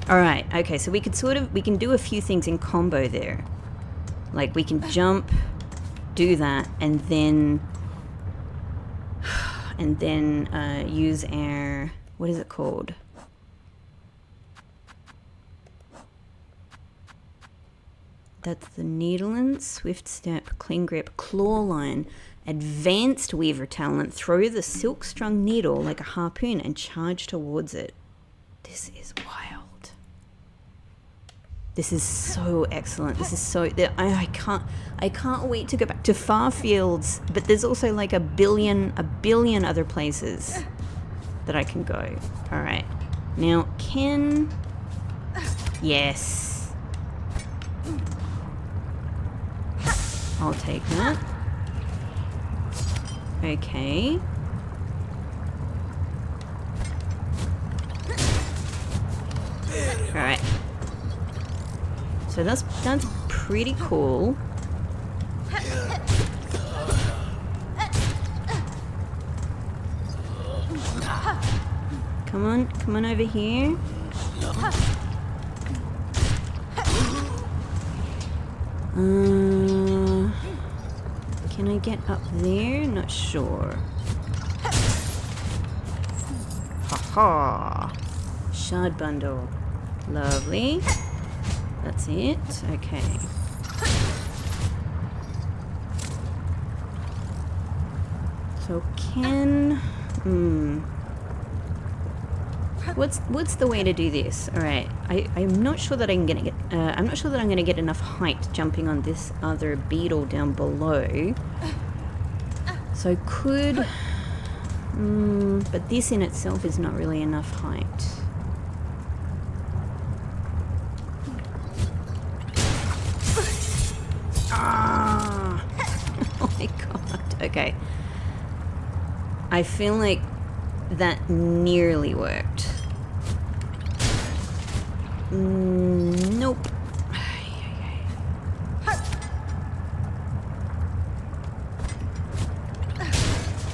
Speaker 1: Alright, okay, so we can do a few things in combo there. Like, we can jump, do that, and then use our... What is it called? That's the needle and swift step, clean grip, claw line, advanced weaver talent, throw the silk strung needle like a harpoon and charge towards it. This is wild. This is so excellent. This is so... I can't wait to go back to far fields, but there's also like a billion other places that I can go. All right. Now, yes. I'll take that. Okay. All right. So that's pretty cool. Come on over here. Can I get up there? Not sure. Ha-ha. Shard bundle. Lovely. That's it. Okay. So what's the way to do this? All right. I'm not sure that I'm gonna get enough height jumping on this other beetle down below. So but this in itself is not really enough height. Oh my god. Okay. I feel like that nearly worked. Nope.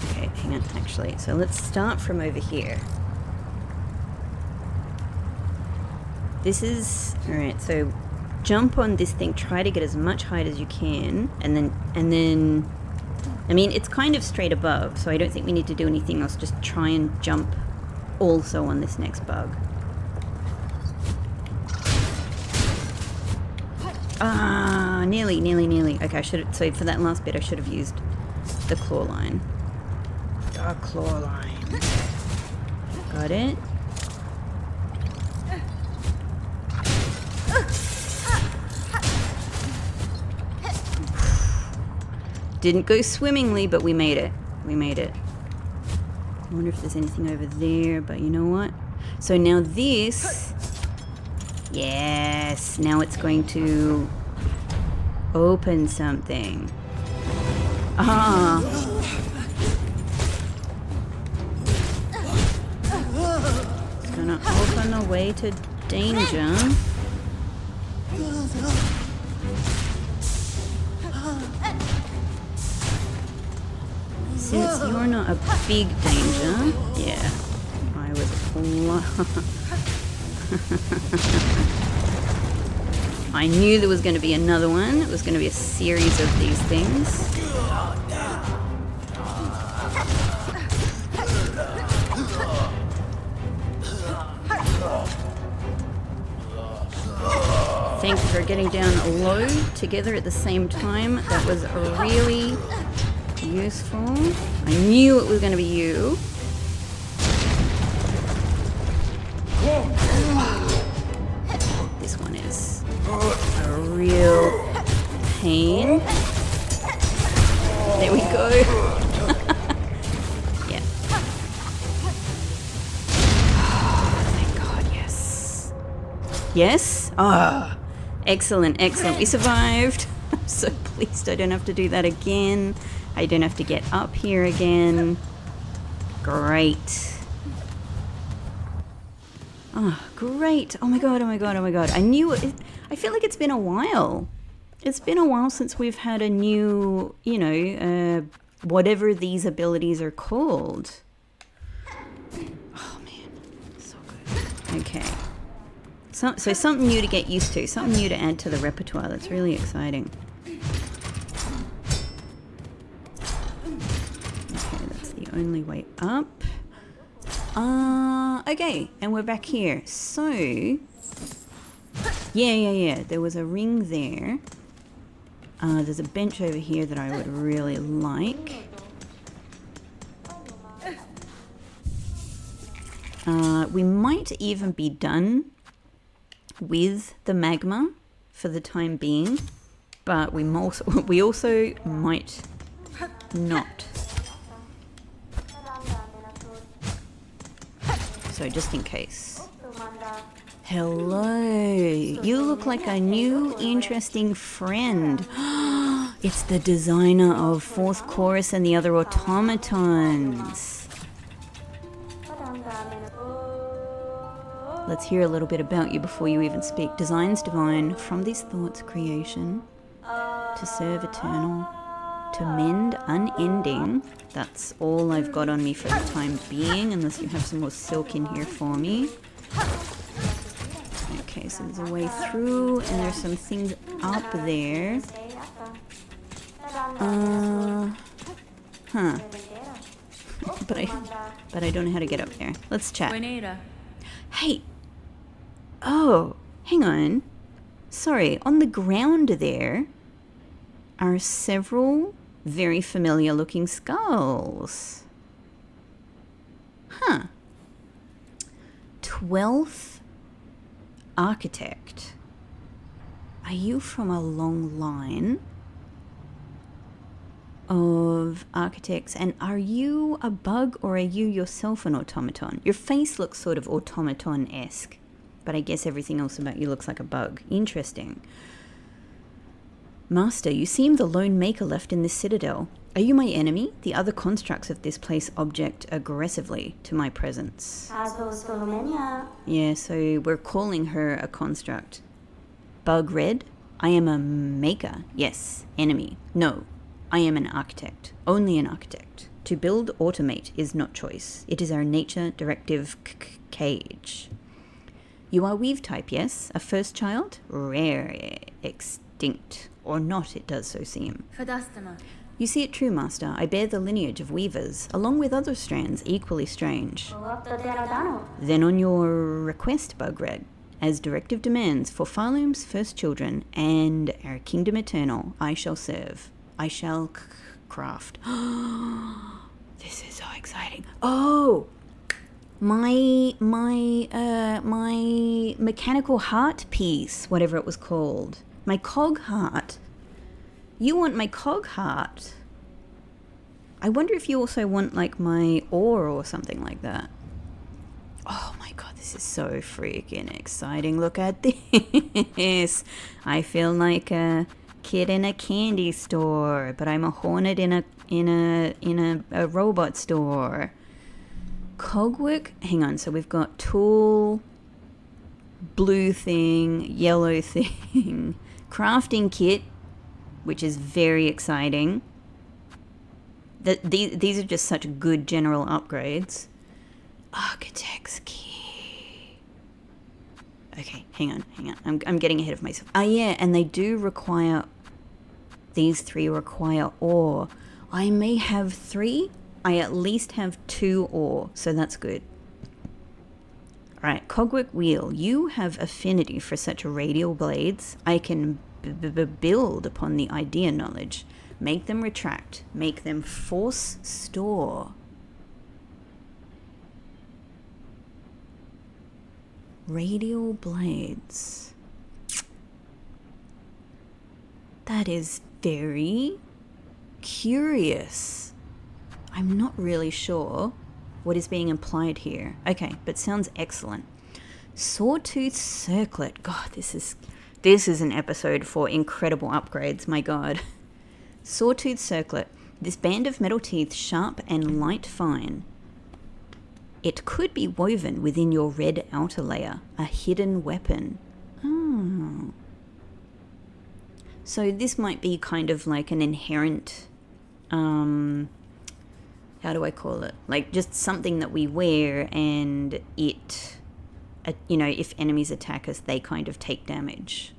Speaker 1: Okay, hang on, actually. So let's start from over here. This is... Alright, so jump on this thing, try to get as much height as you can, and then I mean, it's kind of straight above, so I don't think we need to do anything else. Just try and jump also on this next bug. Ah, nearly. Okay, so for that last bit I should have used the claw line. The claw line. Got it. Didn't go swimmingly, but we made it. We made it. I wonder if there's anything over there, but you know what? So now this... Yes, now it's going to open something. Ah. It's gonna open the way to danger. Since you're not a big danger, yeah, I would I knew there was going to be another one. It was going to be a series of these things. Thank you for getting down low together at the same time. That was really useful. I knew it was going to be you. This one is a real pain. There we go. Yeah. Thank God, yes. Yes? Ah, excellent, excellent. We survived. I'm so pleased I don't have to do that again. I don't have to get up here again. Great. Oh, great. Oh my God, oh my God, oh my God. I knew it. I feel like it's been a while. It's been a while since we've had a new, you know, whatever these abilities are called. Oh man, so good. Okay. So something new to get used to, something new to add to the repertoire. That's really exciting. Only way up. Okay, and we're back here. So, yeah. There was a ring there. There's a bench over here that I would really like. We might even be done with the magma for the time being, but we also might not. So just in case. Hello. You look like a new interesting friend. It's the designer of Fourth Chorus and the other automatons. Let's hear a little bit about you before you even speak. Designs divine, from these thoughts creation, to serve eternal, to mend unending. That's all I've got on me for the time being, unless you have some more silk in here for me. Okay, so there's a way through, and there's some things up there. Huh. But I don't know how to get up there. Let's chat. Hey. Oh, hang on. Sorry, on the ground there are several very familiar looking skulls. Huh. 12th architect. Are you from a long line of architects? And are you a bug, or are you yourself an automaton? Your face looks sort of automaton-esque, but I guess everything else about you looks like a bug. Interesting. Master, you seem the lone maker left in this citadel. Are you my enemy? The other constructs of this place object aggressively to my presence. Yeah, so we're calling her a construct. Bug Red, I am a maker. Yes, enemy. No, I am an architect. Only an architect. To build, automate is not choice. It is our nature directive cage. You are weave type, yes? A first child? Rare, extinct. Or not, it does so seem. You see it true, Master. I bear the lineage of weavers, along with other strands equally strange. Then on your request, Bugred, as directive demands for Farloom's first children and our kingdom eternal, I shall serve. I shall craft. This is so exciting. Oh, my mechanical heart piece, whatever it was called. My cog heart. You want my cog heart. I wonder if you also want like my ore or something like that. Oh my god, this is so freaking exciting. Look at this. I feel like a kid in a candy store, but I'm a hornet in a robot store. Cogwork. Hang on, so we've got tool, blue thing, yellow thing, crafting kit, which is very exciting. These are just such good general upgrades. Architect's key. Okay, hang on. I'm getting ahead of myself. Oh yeah, and they do require, these 3 require ore. I may have 3. I at least have 2 ore, so that's good. Alright, Cogwork Wheel. You have affinity for such radial blades. I can build upon the idea knowledge. Make them retract. Make them force store. Radial blades. That is very curious. I'm not really sure what is being implied here. Okay, but sounds excellent. Sawtooth Circlet. God, this is an episode for incredible upgrades, my god. Sawtooth Circlet. This band of metal teeth, sharp and light fine. It could be woven within your red outer layer, a hidden weapon. Oh. So this might be kind of like an inherent, how do I call it? Like just something that we wear and it, you know, if enemies attack us, they kind of take damage.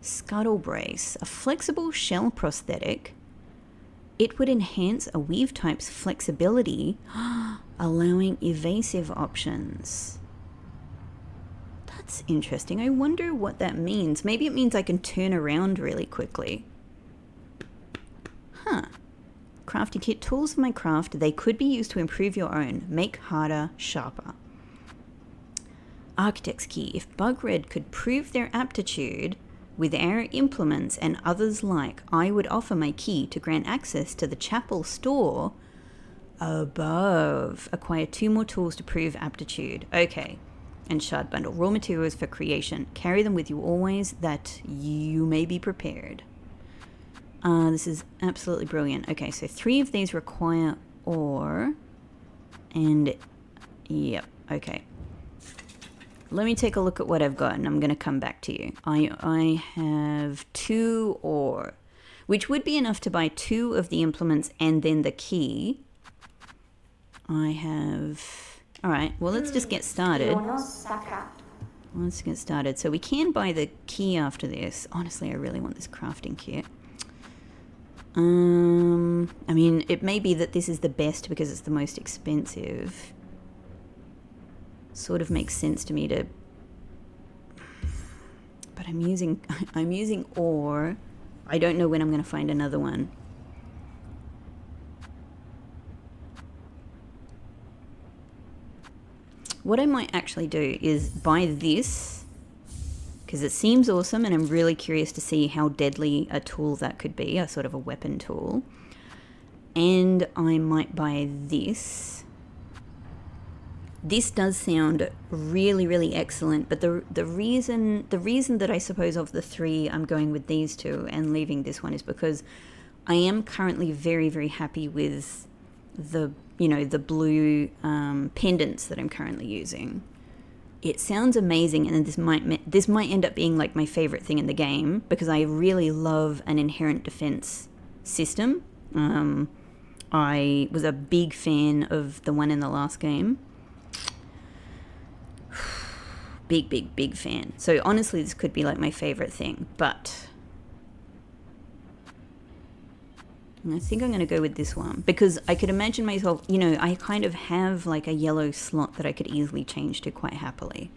Speaker 1: Scuttle Brace, a flexible shell prosthetic. It would enhance a weave type's flexibility, allowing evasive options. That's interesting. I wonder what that means. Maybe it means I can turn around really quickly. Crafting kit. Tools of my craft. They could be used to improve your own. Make harder, sharper. Architect's key. If Bug Red could prove their aptitude with our implements and others like, I would offer my key to grant access to the chapel store above. Acquire 2 more tools to prove aptitude. Okay. And shard bundle. Raw materials for creation. Carry them with you always, that you may be prepared. This is absolutely brilliant. Okay, so 3 of these require ore. And, yep, okay. Let me take a look at what I've got, and I'm going to come back to you. I have 2 ore, which would be enough to buy 2 of the implements and then the key. I have... Alright, well, let's just get started. Let's get started. So we can buy the key after this. Honestly, I really want this crafting kit. I mean, it may be that this is the best because it's the most expensive. Sort of makes sense to me to... But I'm using ore. I don't know when I'm going to find another one. What I might actually do is buy this, because it seems awesome and I'm really curious to see how deadly a tool that could be, a sort of a weapon tool. And I might buy this. This does sound really, really excellent, but the reason that I suppose of the 3 I'm going with these 2 and leaving this one is because I am currently very, very happy with the blue pendants that I'm currently using. It sounds amazing, and this might end up being like my favorite thing in the game because I really love an inherent defense system. I was a big fan of the one in the last game. Big fan. So honestly, this could be like my favorite thing, but I think I'm going to go with this one because I could imagine myself, I kind of have like a yellow slot that I could easily change to quite happily.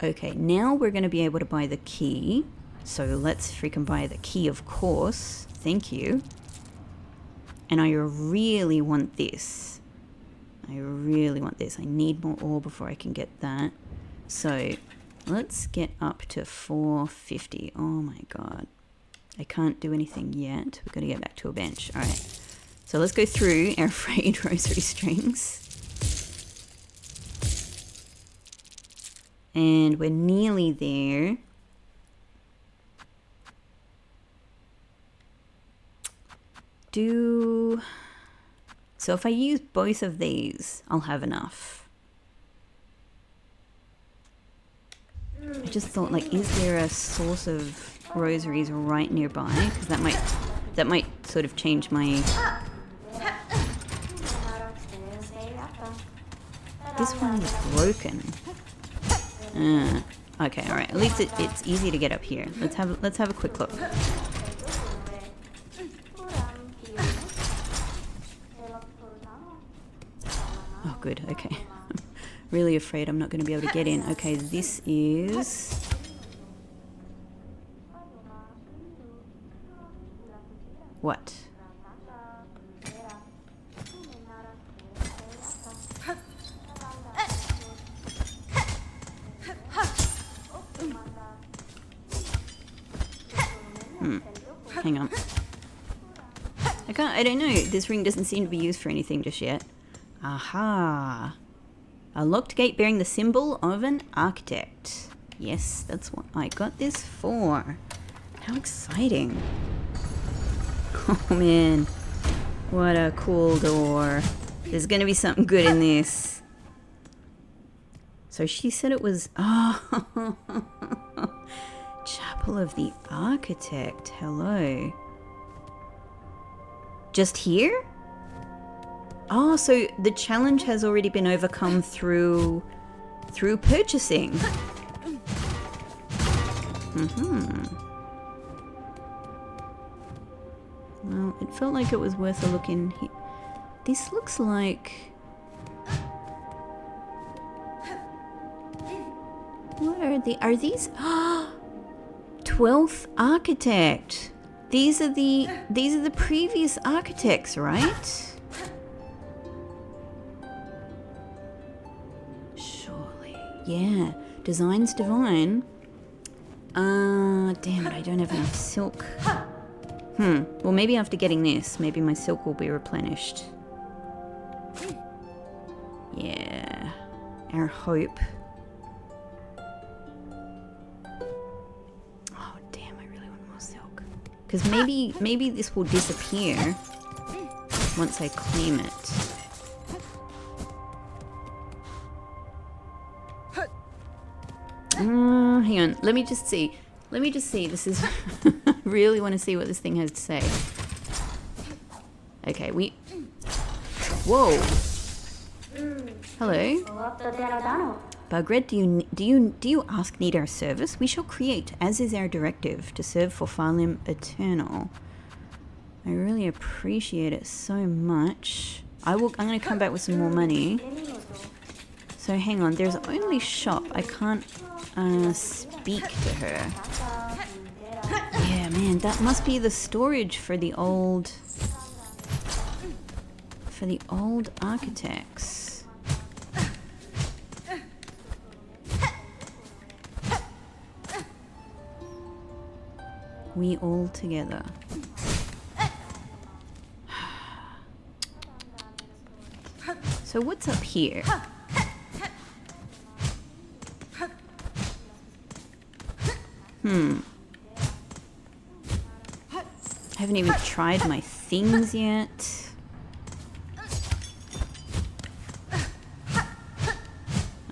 Speaker 1: Okay, now we're going to be able to buy the key. So let's freaking buy the key, of course. Thank you. And I really want this. I really want this. I need more ore before I can get that. So let's get up to 450. Oh my god. I can't do anything yet. We've got to get back to a bench. All right. So let's go through our frayed rosary strings. And we're nearly there. So if I use both of these, I'll have enough. I just thought, like, is there a source of rosaries right nearby? Because that might sort of change my... This one is broken. Okay, all right. At least it's easy to get up here. Let's have a quick look. Oh, good. Okay. Really afraid I'm not going to be able to get in. Okay, this is... What? Hang on. I don't know. This ring doesn't seem to be used for anything just yet. Aha. A locked gate bearing the symbol of an architect. Yes, that's what I got this for. How exciting. Oh man. What a cool door. There's gonna be something good in this. So she said it was... Oh. Chapel of the Architect. Hello. Just here? Oh, so the challenge has already been overcome through purchasing. Well, it felt like it was worth a look in here. This looks like... What are these? 12th architect. These are the previous architects, right? Surely. Yeah. Design's divine. Damn it, I don't have enough silk. Well, maybe after getting this, maybe my silk will be replenished. Yeah. Our hope. Oh, damn, I really want more silk. Because maybe this will disappear once I claim it. Hang on. Let me just see. This is... I really want to see what this thing has to say. Okay, Whoa. Hello. Bugred, do you ask need our service? We shall create, as is our directive, to serve for Falim Eternal. I really appreciate it so much. I'm going to come back with some more money. So hang on, there's only shop. I can't speak to her. Yeah, man, that must be the storage for the old architects. We all together. So what's up here? I haven't even tried my things yet.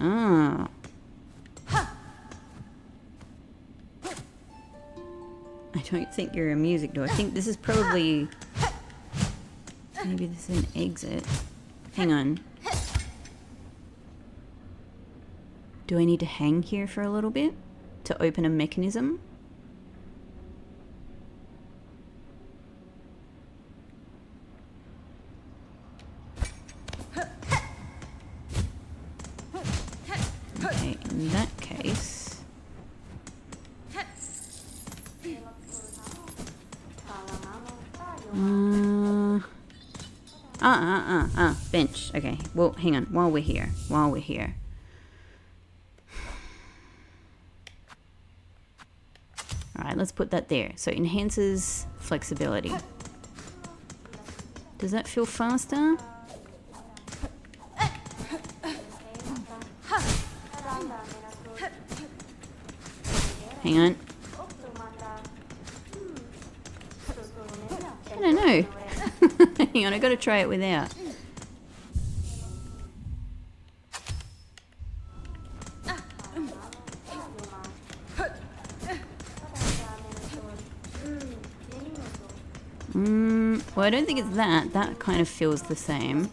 Speaker 1: Oh. I don't think you're a music door. I think this is probably... Maybe this is an exit. Hang on. Do I need to hang here for a little bit to open a mechanism? Okay, in that case... Bench. Okay, well, hang on. While we're here. All right, let's put that there. So enhances flexibility. Does that feel faster? Hang on. I don't know. Hang on, I gotta try it without. Well, I don't think it's that. That kind of feels the same.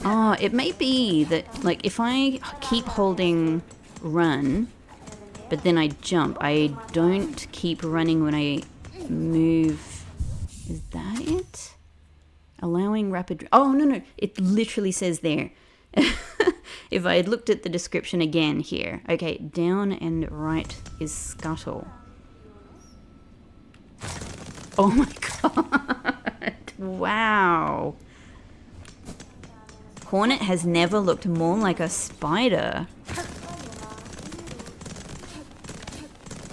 Speaker 1: Oh, it may be that, like, if I keep holding run, but then I jump, I don't keep running when I move. Is that it? Allowing rapid... Oh, no. It literally says there. If I had looked at the description again here. Okay, down and right is scuttle. Oh my god. Wow. Hornet has never looked more like a spider.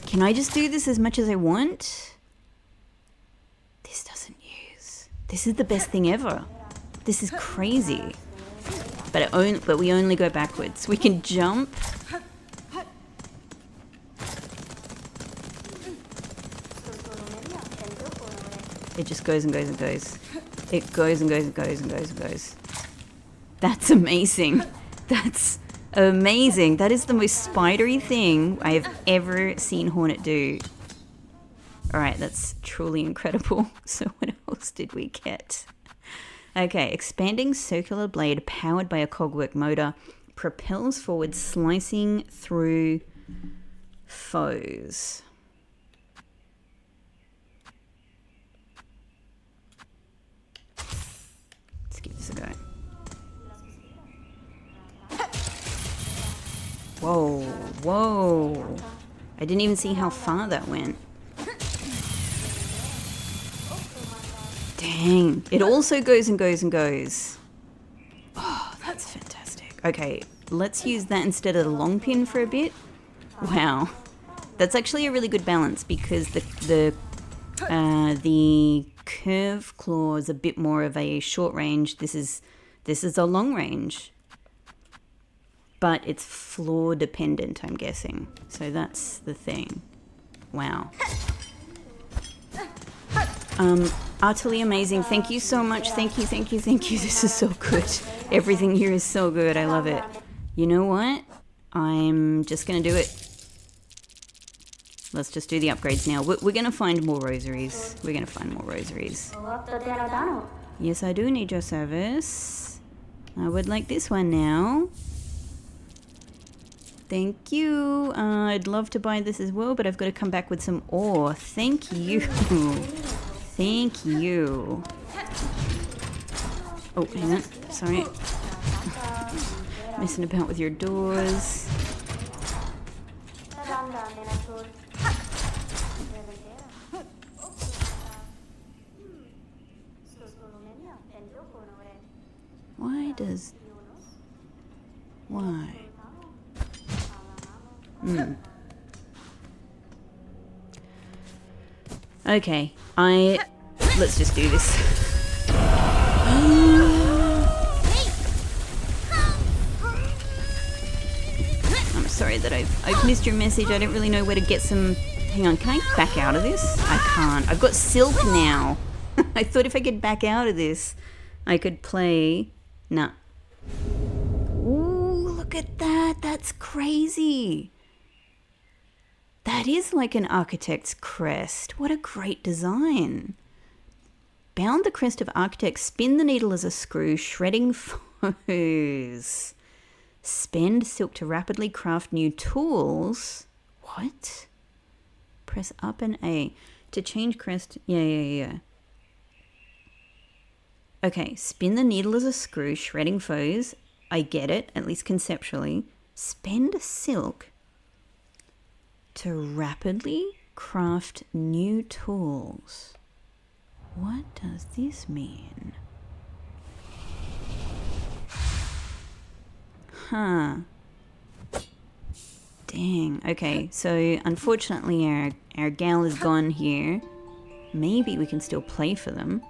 Speaker 1: Can I just do this as much as I want? This doesn't use. This is the best thing ever. This is crazy. But we only go backwards. We can jump. It just goes and goes and goes. It goes and goes and goes and goes and goes. That's amazing. That's amazing. That is the most spidery thing I have ever seen Hornet do. Alright, that's truly incredible. So what else did we get? Okay, expanding circular blade powered by a cogwork motor propels forward, slicing through foes. Let's give this a go. Whoa. I didn't even see how far that went. Dang. It also goes and goes and goes. Oh, that's fantastic. Okay, let's use that instead of the long pin for a bit. Wow. That's actually a really good balance because the curve claw is a bit more of a short range. This is a long range. But it's floor dependent, I'm guessing. So that's the thing. Wow. Utterly amazing. Thank you so much. Thank you. This is so good. Everything here is so good. I love it. You know what? I'm just going to do it. Let's just do the upgrades now. We're going to find more rosaries. Yes, I do need your service. I would like this one now. Thank you. I'd love to buy this as well, but I've got to come back with some ore. Thank you. Thank you. Oh, hang on. Sorry. Messing about with your doors. Why? Okay, let's just do this. I'm sorry that I've missed your message. I don't really know where to get some... Hang on, can I back out of this? I can't. I've got silk now. I thought if I could back out of this, I could play... Nah. Ooh, look at that. That's crazy. That is like an architect's crest. What a great design. Bound the crest of architect, spin the needle as a screw, shredding foes. Spend silk to rapidly craft new tools. What? Press up and A to change crest. Yeah. Okay, spin the needle as a screw, shredding foes. I get it, at least conceptually. Spend silk to rapidly craft new tools. What does this mean? Huh. Dang. Okay, so unfortunately our gal is gone here. Maybe we can still play for them.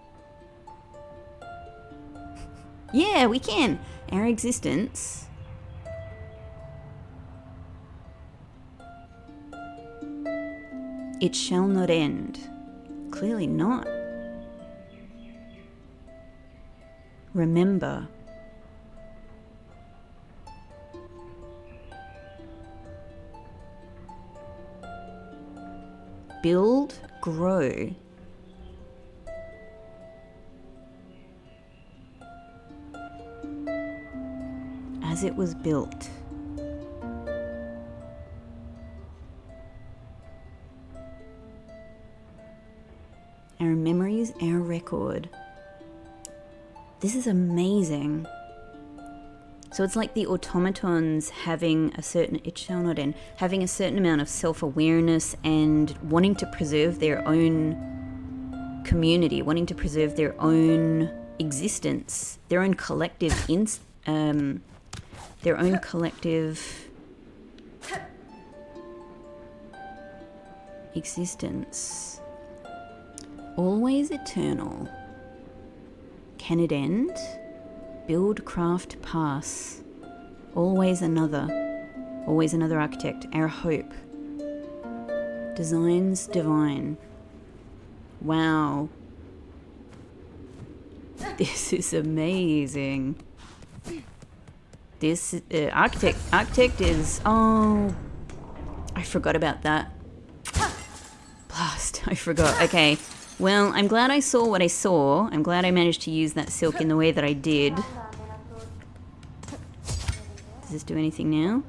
Speaker 1: Yeah, we can. Our existence. It shall not end. Clearly not. Remember. Build, grow. As it was built. Our memories, our record. This is amazing. So it's like the automatons having a certain, it shall not end, having a certain amount of self-awareness and wanting to preserve their own community, wanting to preserve their own existence, their own collective, their own collective existence. Always eternal. Can it end? Build, craft, pass. Always another architect. Our hope. Designs divine. Wow. This is amazing. This architect is, oh, I forgot about that. Blast, I forgot. Okay. Well, I'm glad I saw what I saw. I'm glad I managed to use that silk in the way that I did. Does this do anything now?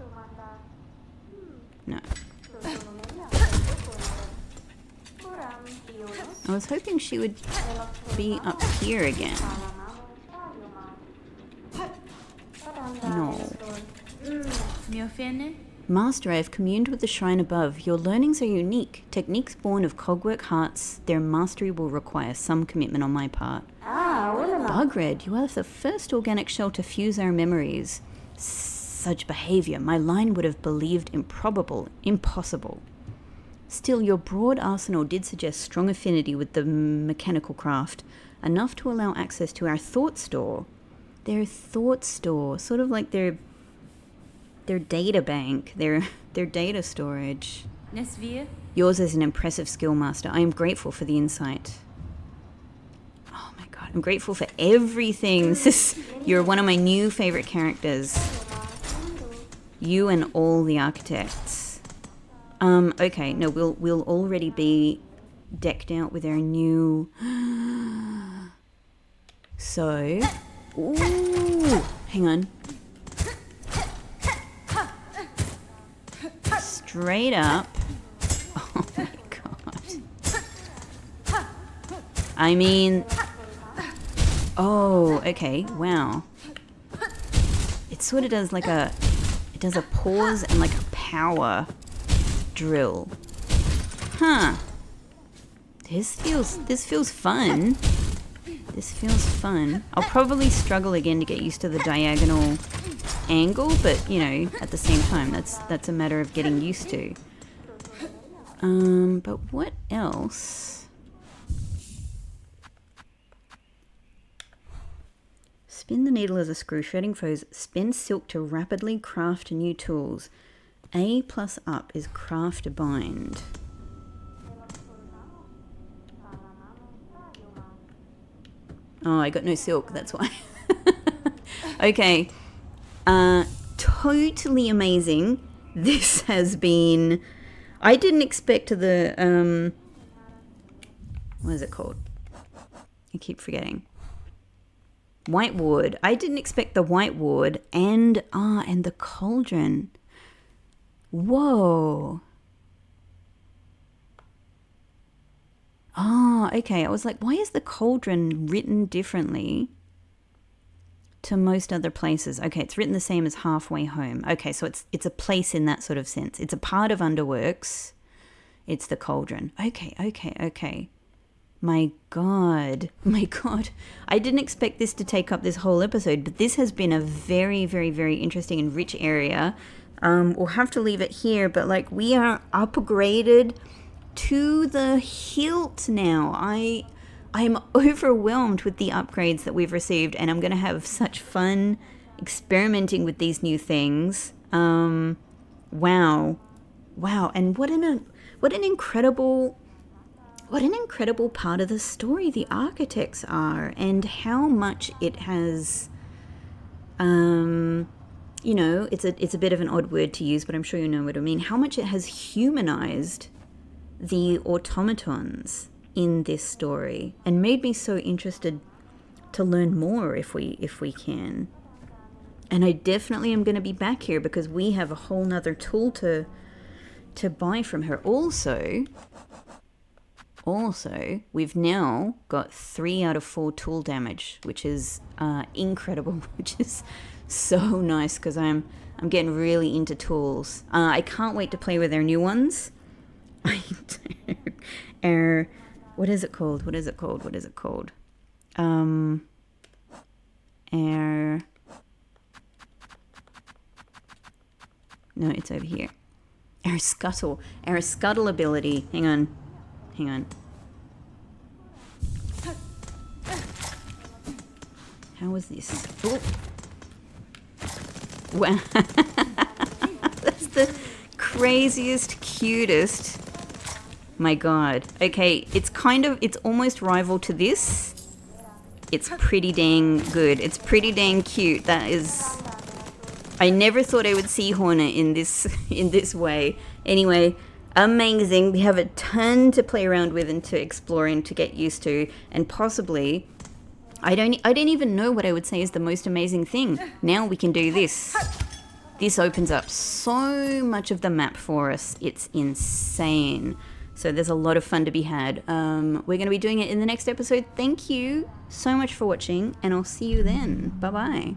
Speaker 1: No. I was hoping she would be up here again. No. Master, I have communed with the shrine above. Your learnings are unique. Techniques born of cogwork hearts, their mastery will require some commitment on my part. Bugred, you are the first organic shell to fuse our memories. Such behavior, my line would have believed improbable, impossible. Still, your broad arsenal did suggest strong affinity with the mechanical craft, enough to allow access to our thought store. Their thought store, sort of like their data bank, their data storage. Yours is an impressive skill, Master. I am grateful for the insight. Oh my god, I'm grateful for everything. You're one of my new favorite characters. You and all the architects. Okay, no, we'll already be decked out with our new. So, ooh, hang on. Straight up. Oh my god. I mean, oh, okay, wow. It sort of does like it does a pause and like a power drill. Huh. This feels fun. This feels fun. I'll probably struggle again to get used to the diagonal angle, but you know, at the same time, that's a matter of getting used to. But what else? Spin the needle as a screw, shredding foes. Spin silk to rapidly craft new tools. A plus up is craft bind. Oh, I got no silk, that's why. Okay. Totally amazing. This has been... I didn't expect the... what is it called? I keep forgetting. Whitewood. I didn't expect the whitewood and the cauldron. Whoa. Oh, okay. I was like, why is the cauldron written differently to most other places? Okay, it's written the same as Halfway Home. Okay, so it's a place in that sort of sense. It's a part of Underworks. It's the cauldron. Okay. My God. I didn't expect this to take up this whole episode, but this has been a very, very, very interesting and rich area. We'll have to leave it here, but like we are upgraded to the hilt now. I'm overwhelmed with the upgrades that we've received, and I'm going to have such fun experimenting with these new things. Wow. And what an incredible part of the story the architects are, and how much it has, it's a bit of an odd word to use, but I'm sure you know what I mean. How much it has humanized the automatons in this story, and made me so interested to learn more if we can. And I definitely am going to be back here because we have a whole nother tool to buy from her. Also, we've now got 3 out of 4 tool damage, which is incredible, which is so nice because I'm getting really into tools. I can't wait to play with their new ones. What is it called? No, it's over here. Our scuttle ability. Hang on. How was this? Oh. Wow. That's the craziest, cutest. My God. Okay, it's almost rival to this. It's pretty dang good. It's pretty dang cute. That is... I never thought I would see Horner in this way. Anyway, amazing. We have a ton to play around with and to explore and to get used to, and possibly I don't even know what I would say is the most amazing thing. Now we can do this. This opens up so much of the map for us. It's insane. So there's a lot of fun to be had. We're going to be doing it in the next episode. Thank you so much for watching, and I'll see you then. Bye-bye.